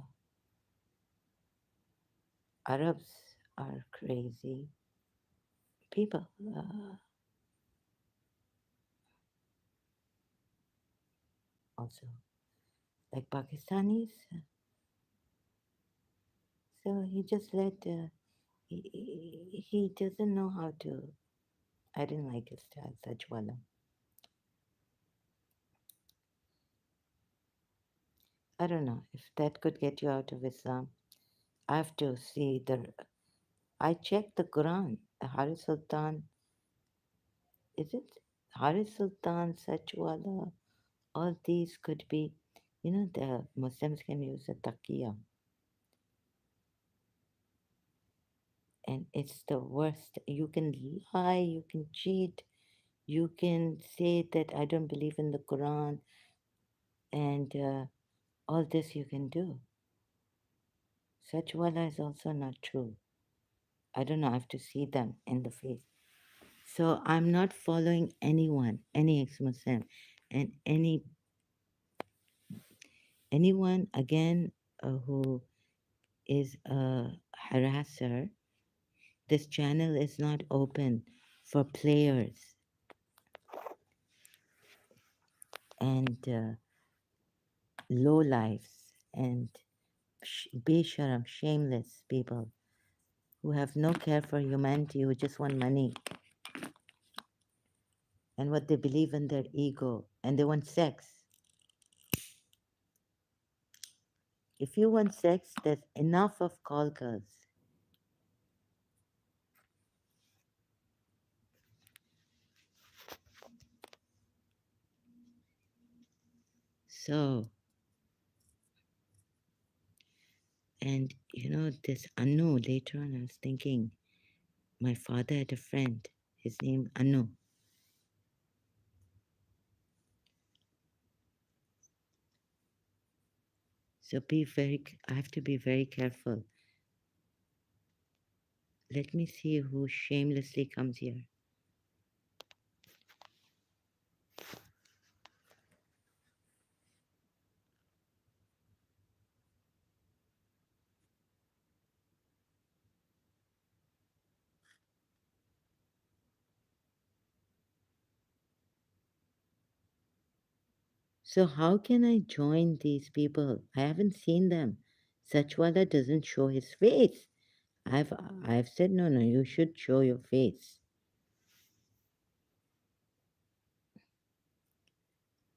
Arabs are crazy people. Also, like Pakistanis. So he just let, he doesn't know how to. I didn't like his style, Sajwala. I don't know if that could get you out of Islam. I have to see the. I checked the Quran. Haris Sultan, is it Haris Sultan, Sajwala? All these could be, the Muslims can use a taqiyya, and it's the worst. You can lie, you can cheat, you can say that I don't believe in the Quran, and all this you can do. Sajwala is also not true. I don't know, I have to see them in the face. So I'm not following anyone, any ex-Muslim, and anyone again who is a harasser. This channel is not open for players and low lives and besharam, shameless people who have no care for humanity, who just want money and what they believe in their ego and they want sex. If you want sex, there's enough of call girls. So, and this Anu, later on, I was thinking, my father had a friend, his name Anu. So I have to be very careful. Let me see who shamelessly comes here. So how can I join these people? I haven't seen them. Sachwala doesn't show his face. I've said no, you should show your face.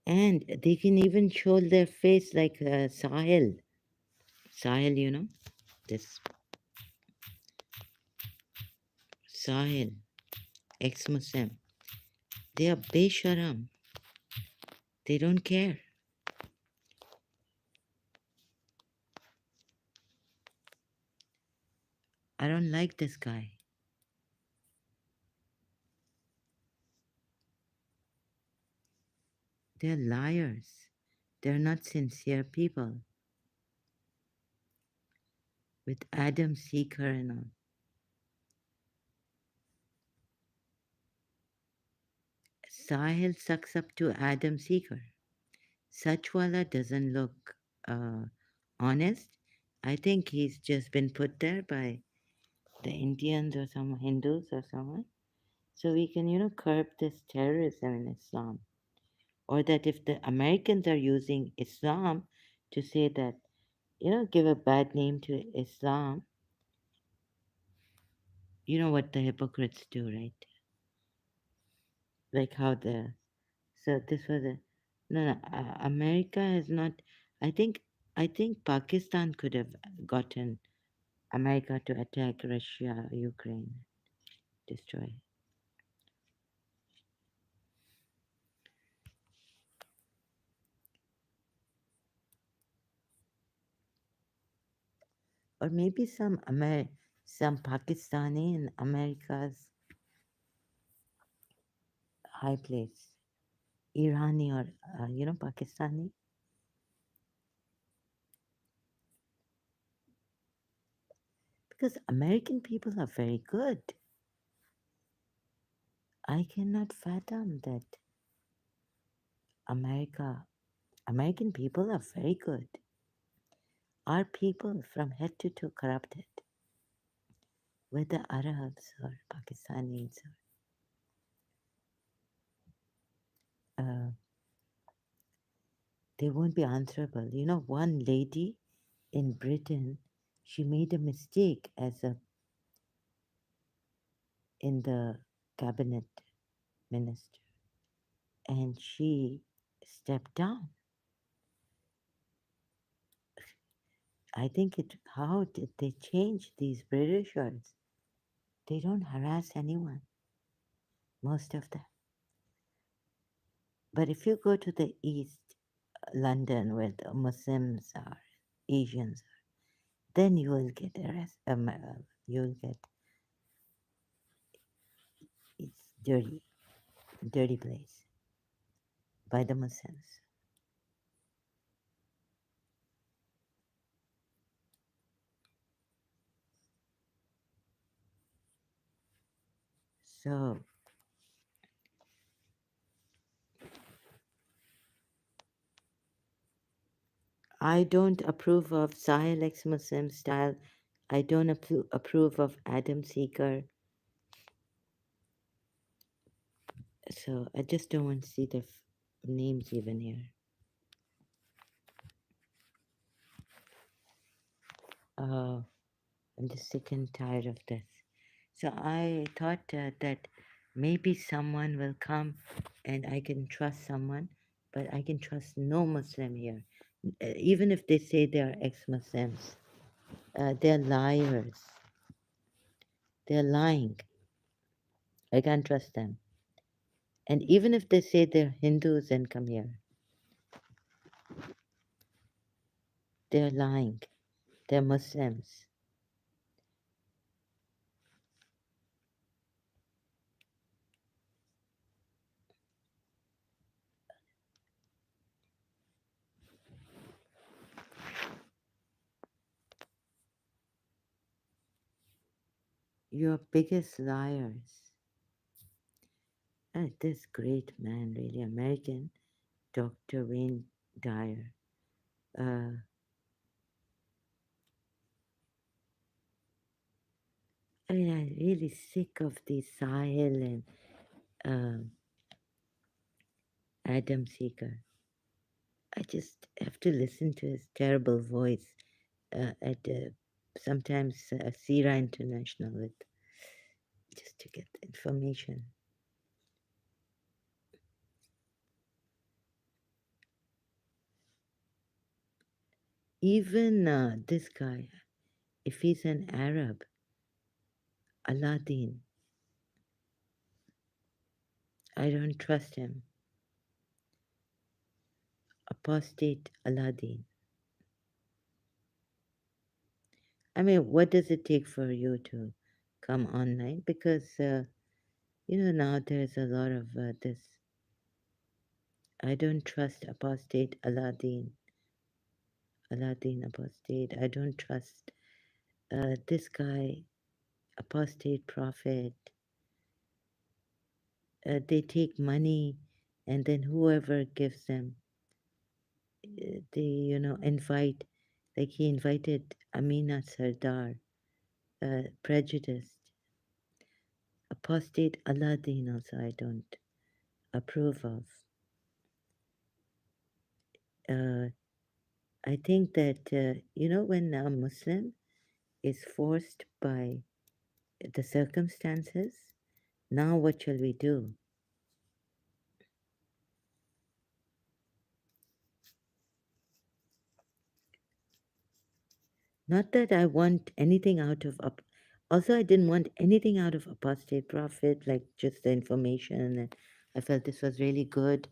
And they can even show their face like Sahil. Sahil, this Sahil, ex-Muslim. They are besharam. They don't care. I don't like this guy. They're liars. They're not sincere people. With Adam Seeker and all. Sahil sucks up to Adam Seeker. Sachwala doesn't look uh, honest. I think he's just been put there by the Indians or some Hindus or someone. So we can, curb this terrorism in Islam. Or that if the Americans are using Islam to say that, give a bad name to Islam, you know what the hypocrites do, right? like how the so this was a no no America has not. I think I think Pakistan could have gotten America to attack Russia, Ukraine, destroy. Or maybe some Pakistani in America's high place, Irani or Pakistani, because American people are very good. I cannot fathom that America American people are very good. Our people from head to toe corrupted, whether Arabs or Pakistanis. They won't be answerable. One lady in Britain, she made a mistake as a in the cabinet minister, and she stepped down. I think it. How did they change these Britishers? They don't harass anyone, most of them. But if you go to the East, London, where the Muslims are, Asians, then you will get arrested. You'll get it's dirty place by the Muslims. So I don't approve of Sahel ex-Muslim style. I don't approve of Adam Seeker. So I just don't want to see the names even here. Uh, I'm just sick and tired of this. So I thought that maybe someone will come and I can trust someone, but I can trust no Muslim here. Even if they say they are ex Muslims, they're liars. They're lying. I can't trust them. And even if they say they're Hindus and come here, they're lying. They're Muslims. Your biggest liars. This great man, really American, Dr. Wayne Dyer. Uh, I'm really sick of the Sahil and uh, Adam Seeker. I just have to listen to his terrible voice at sometimes Sira International with just to get the information. Even this guy, if he's an Arab, Aladdin, I don't trust him. Apostate Aladdin. I mean, what does it take for you to come online? Because, now there's a lot of this. I don't trust apostate Aladdin. Aladdin apostate. I don't trust this guy, apostate prophet. They take money and then whoever gives them, they, invite, like he invited Amina Sardar, prejudiced. Apostate Aladdin also I don't approve of. Uh, I think that, when a Muslim is forced by the circumstances, now what shall we do? Not that I want anything out of also I didn't want anything out of apostate prophet, like just the information, and I felt this was really good.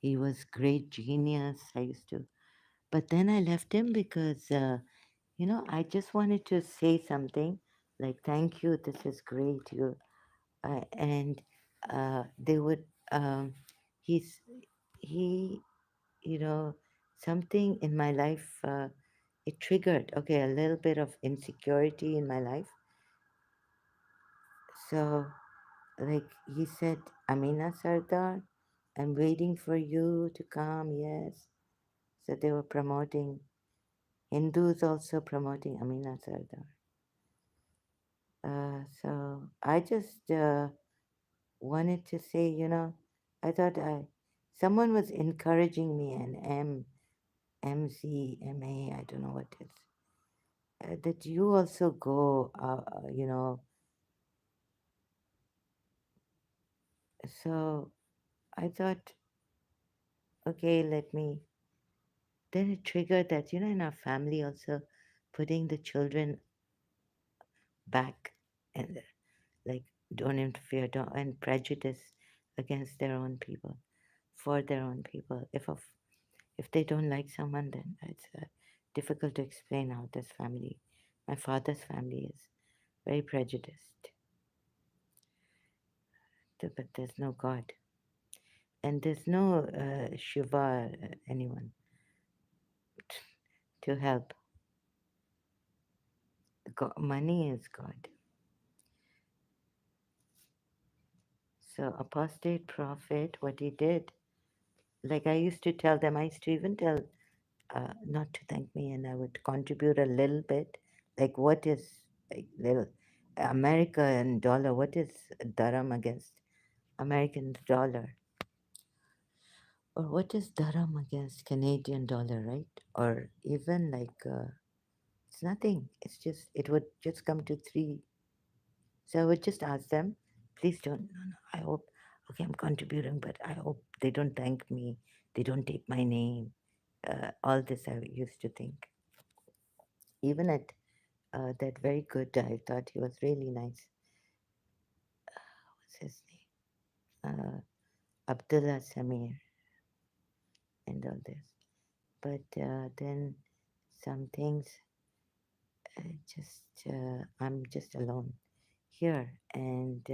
He was great genius. I used to, but then I left him because I just wanted to say something like thank you, this is great, you and they would he's he you know something in my life, it triggered, okay, a little bit of insecurity in my life. So like he said, Amina Sardar, I'm waiting for you to come. Yes. So they were promoting, Hindus also promoting Amina Sardar. So I just wanted to say, I thought someone was encouraging me, and MCMA, I don't know what it's, that you also go, so I thought, okay, let me. Then it triggered that, in our family also, putting the children back and like don't interfere, don't, and prejudice against their own people, for their own people. If they don't like someone, then it's difficult to explain how this family, my father's family, is very prejudiced. But there's no God, and there's no Shiva, anyone to help. God, money is God. So apostate prophet, what he did, like I used to tell them, I used to even tell not to thank me, and I would contribute a little bit. Like what is like little America and dollar? What is dirham against American dollar? Or what is dirham against Canadian dollar, right? Or even like it's nothing. It's just it would just come to three. So I would just ask them, please don't. No, no. I hope. Okay, I'm contributing, but I hope they don't thank me. They don't take my name. All this I used to think. Even at that very good, I thought he was really nice. What's his name? Abdullah Samir and all this. But then some things, I'm just alone here, and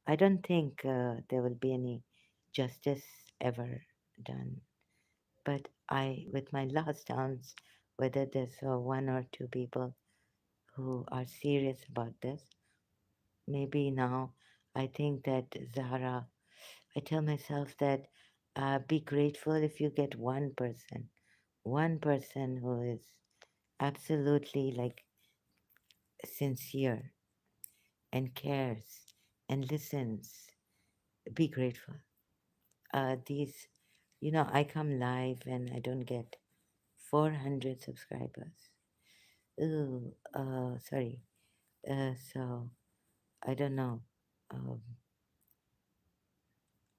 I don't think there will be any justice ever done. But with my last chance, whether there's one or two people who are serious about this, maybe now I think that Zahra, I tell myself that be grateful if you get one person who is absolutely like sincere and cares and listens. Be grateful. These, I come live and I don't get 400 subscribers. Ooh, sorry. So I don't know. Um,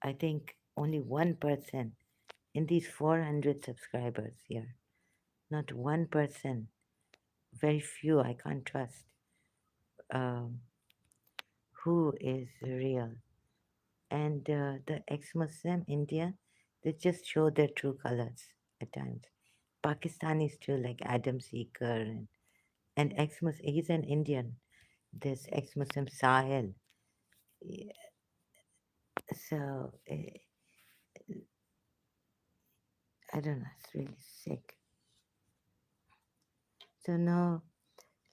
I think only one person in these 400 subscribers here, not one person, very few I can't trust, um, who is real. And the ex-Muslim India, they just show their true colors at times. Pakistanis too, like Adam Seeker, and ex-Muslim, he's an Indian, this ex-Muslim Sahil. Yeah, so I don't know, it's really sick. So now,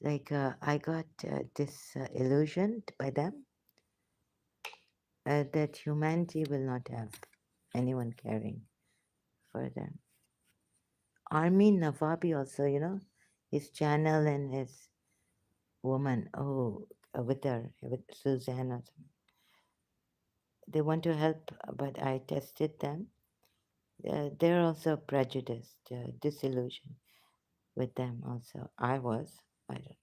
like I got this illusion by them that humanity will not have anyone caring for them. Armin Navabi also, his channel and his woman, with Suzanne or something. They want to help, but I tested them. They're also prejudiced, disillusioned with them also. I don't know.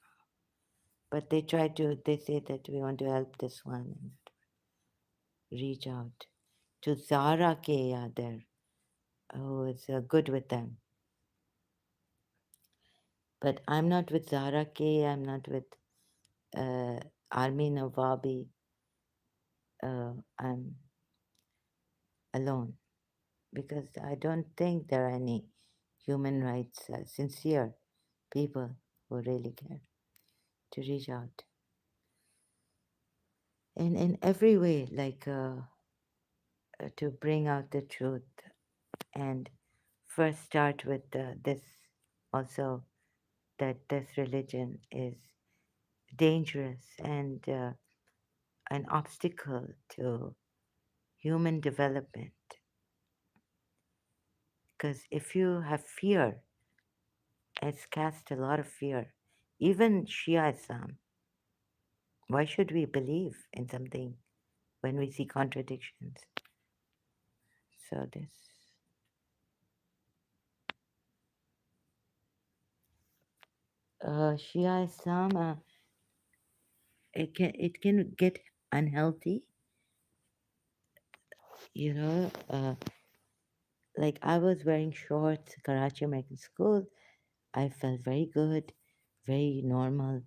But they say that we want to help this one and reach out to Zara K. there, who is good with them. But I'm not with Zahra K. I'm not with uh, Army Nawabi. I'm alone because I don't think there are any human rights sincere people who really care to reach out and in every way, like to bring out the truth and first start with this also that this religion is dangerous and an obstacle to human development. Because if you have fear, it's cast a lot of fear. Even Shia Islam, why should we believe in something when we see contradictions? So this Shia Islam, it can get unhealthy. You know, like I was wearing shorts, Karachi American School. I felt very good, very normal.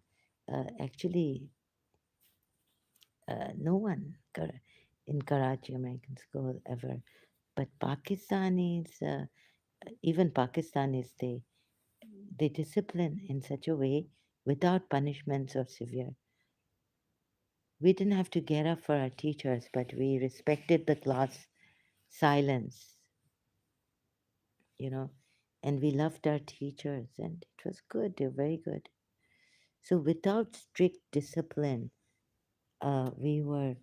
Actually, no one in Karachi American School ever. But Pakistanis, even Pakistanis, they discipline in such a way without punishments or severe. We didn't have to get up for our teachers, but we respected the class silence, you know, and we loved our teachers, and it was good. They were very good. So without strict discipline, we were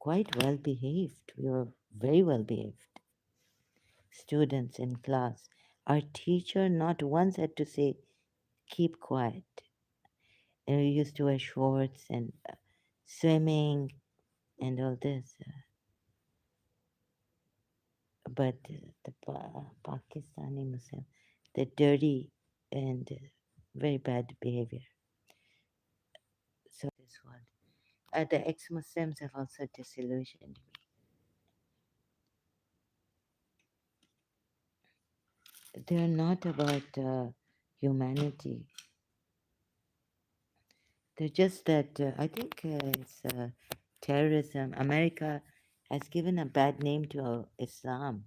quite well behaved. We were very well behaved students in class. Our teacher not once had to say, keep quiet. And we used to wear shorts and swimming and all this. But the Pakistani Muslim, the dirty and very bad behavior. So this one. The ex-Muslims have also disillusioned me. They're not about humanity. They're just that I think it's terrorism. America has given a bad name to Islam.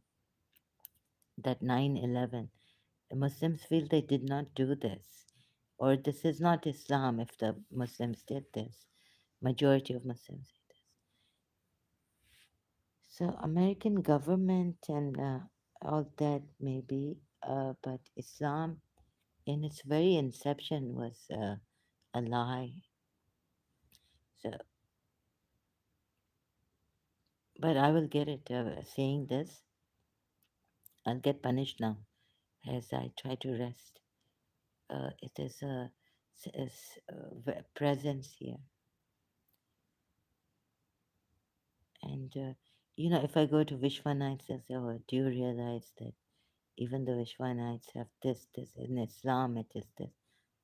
That 9/11, the Muslims feel they did not do this, or this is not Islam if the Muslims did this. Majority of Muslims say this. So American government and all that maybe, but Islam in its very inception was a lie. So, but I will get it. Saying this, I'll get punished now as I try to rest. It is a, presence here, and if I go to Vishwa nights, they say, "Oh, do you realize that even the Vishwa nights have this in Islam? It is this.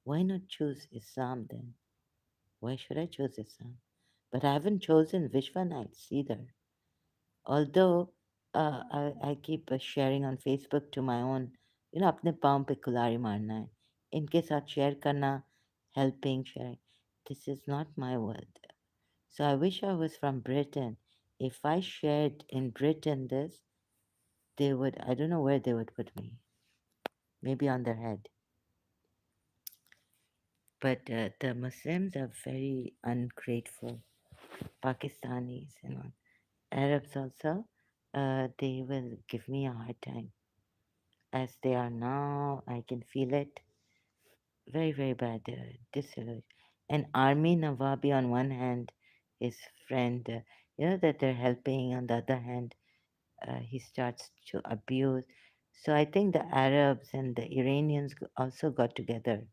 Why not choose Islam then? Why should I choose Islam? But I haven't chosen Vishwa nights either. Although I keep sharing on Facebook to my own, अपने पाँव पे कुल्हाड़ी मारना है. इनके साथ share करना, helping, sharing. This is not my world. So I wish I was from Britain. If I shared in Britain this, they would, I don't know where they would put me. Maybe on their head. But the Muslims are very ungrateful. Pakistanis and all. Arabs also, they will give me a hard time. As they are now, I can feel it. Very, very bad. Disillusion. And Army Nawabi on one hand, his friend, that they're helping. On the other hand, he starts to abuse. So I think the Arabs and the Iranians also got together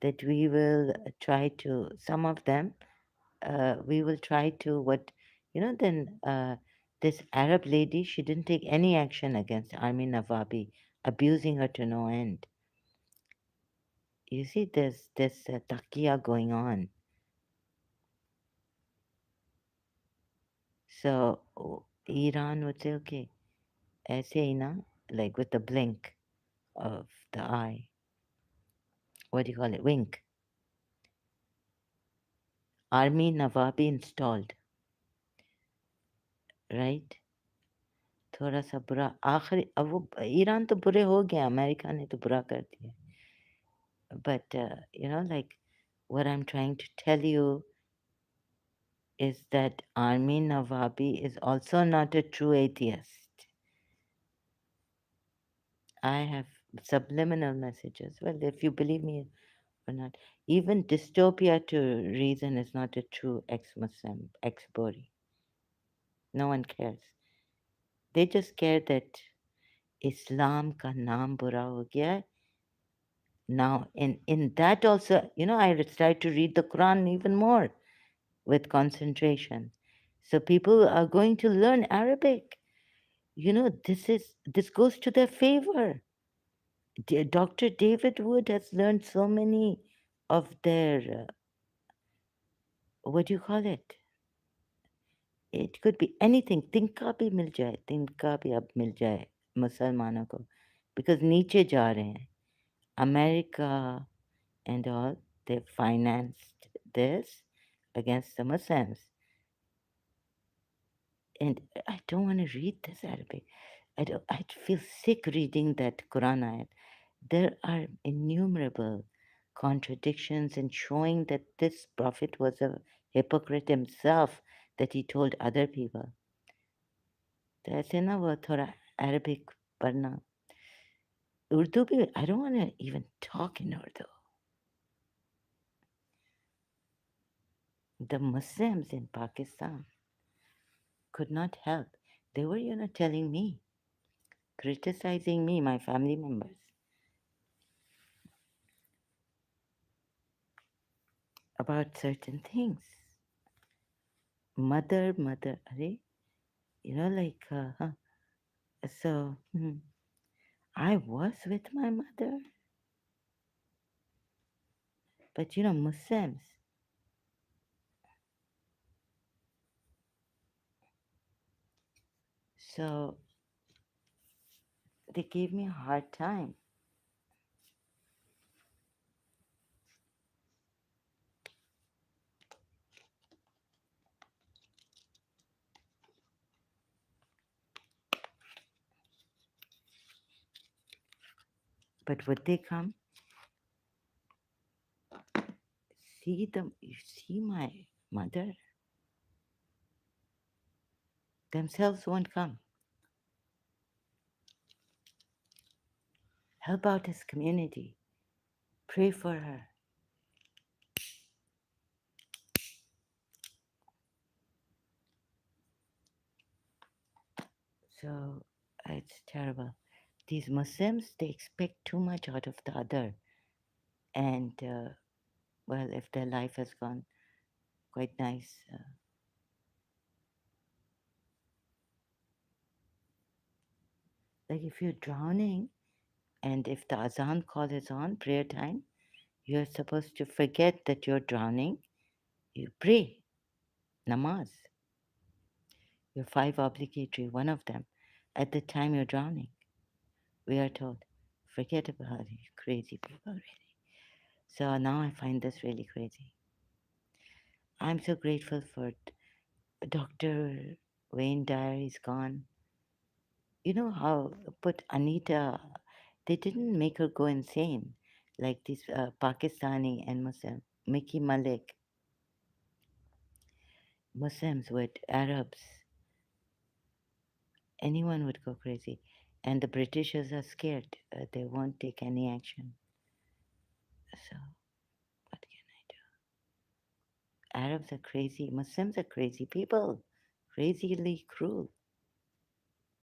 that we will try to, some of them, we will try to then this Arab lady, she didn't take any action against Army Nawabi, abusing her to no end. You see, there's this takia going on. So Iran would say, okay, aise hi na, like with the blink of the eye. what do you call it, wink. Army Nawabi installed, right? थोड़ा सा बुरा आखिरी अब वो Iran तो बुरे हो गया अमेरिका ने तो बुरा कर दिया but like what I'm trying to tell you is that Army Nawabi is also not a true atheist. I have subliminal messages. Well, if you believe me or not, even dystopia to reason is not a true ex-Muslim, ex-Bori. No one cares. They just care that Islam ka naam bura ho gaya hai. Now, in that also, I tried to read the Quran even more with concentration. So people are going to learn Arabic. This goes to their favor. Dr. David Wood has learned so many of their what do you call it? It could be anything. तिनका भी मिल जाए, तिनका भी अब मिल जाए मुसलमानों को, because नीचे जा रहे हैं. America and all, they financed this against the Muslims. And I don't want to read this Arabic. I feel sick reading that Quran ayat. There are innumerable contradictions and showing that this prophet was a hypocrite himself, that he told other people. तो ऐसे ना वो थोड़ा Arabic पढ़ना. Urdu भी, I don't want to even talk in Urdu. The Muslims in Pakistan could not help. They were, telling me, criticizing me, my family members, about certain things. Mother, are like, so I was with my mother, but Muslims. So they gave me a hard time. But would they come? See them, you see my mother, themselves won't come. Help out his community. Pray for her. So it's terrible. These Muslims, they expect too much out of the other. And, well, if their life has gone quite nice, like if you're drowning and if the azan call is on, prayer time, you're supposed to forget that you're drowning. You pray, namaz, your five obligatory, one of them, at the time you're drowning. We are told, forget about it, you crazy people, really. So now I find this really crazy. I'm so grateful for Dr. Wayne Dyer is gone. You know how put Anita, they didn't make her go insane like these Pakistani and Muslim, Mickey Malik, Muslims with Arabs, anyone would go crazy. And the Britishers are scared. They won't take any action. So, what can I do? Arabs are crazy. Muslims are crazy people. Crazily cruel.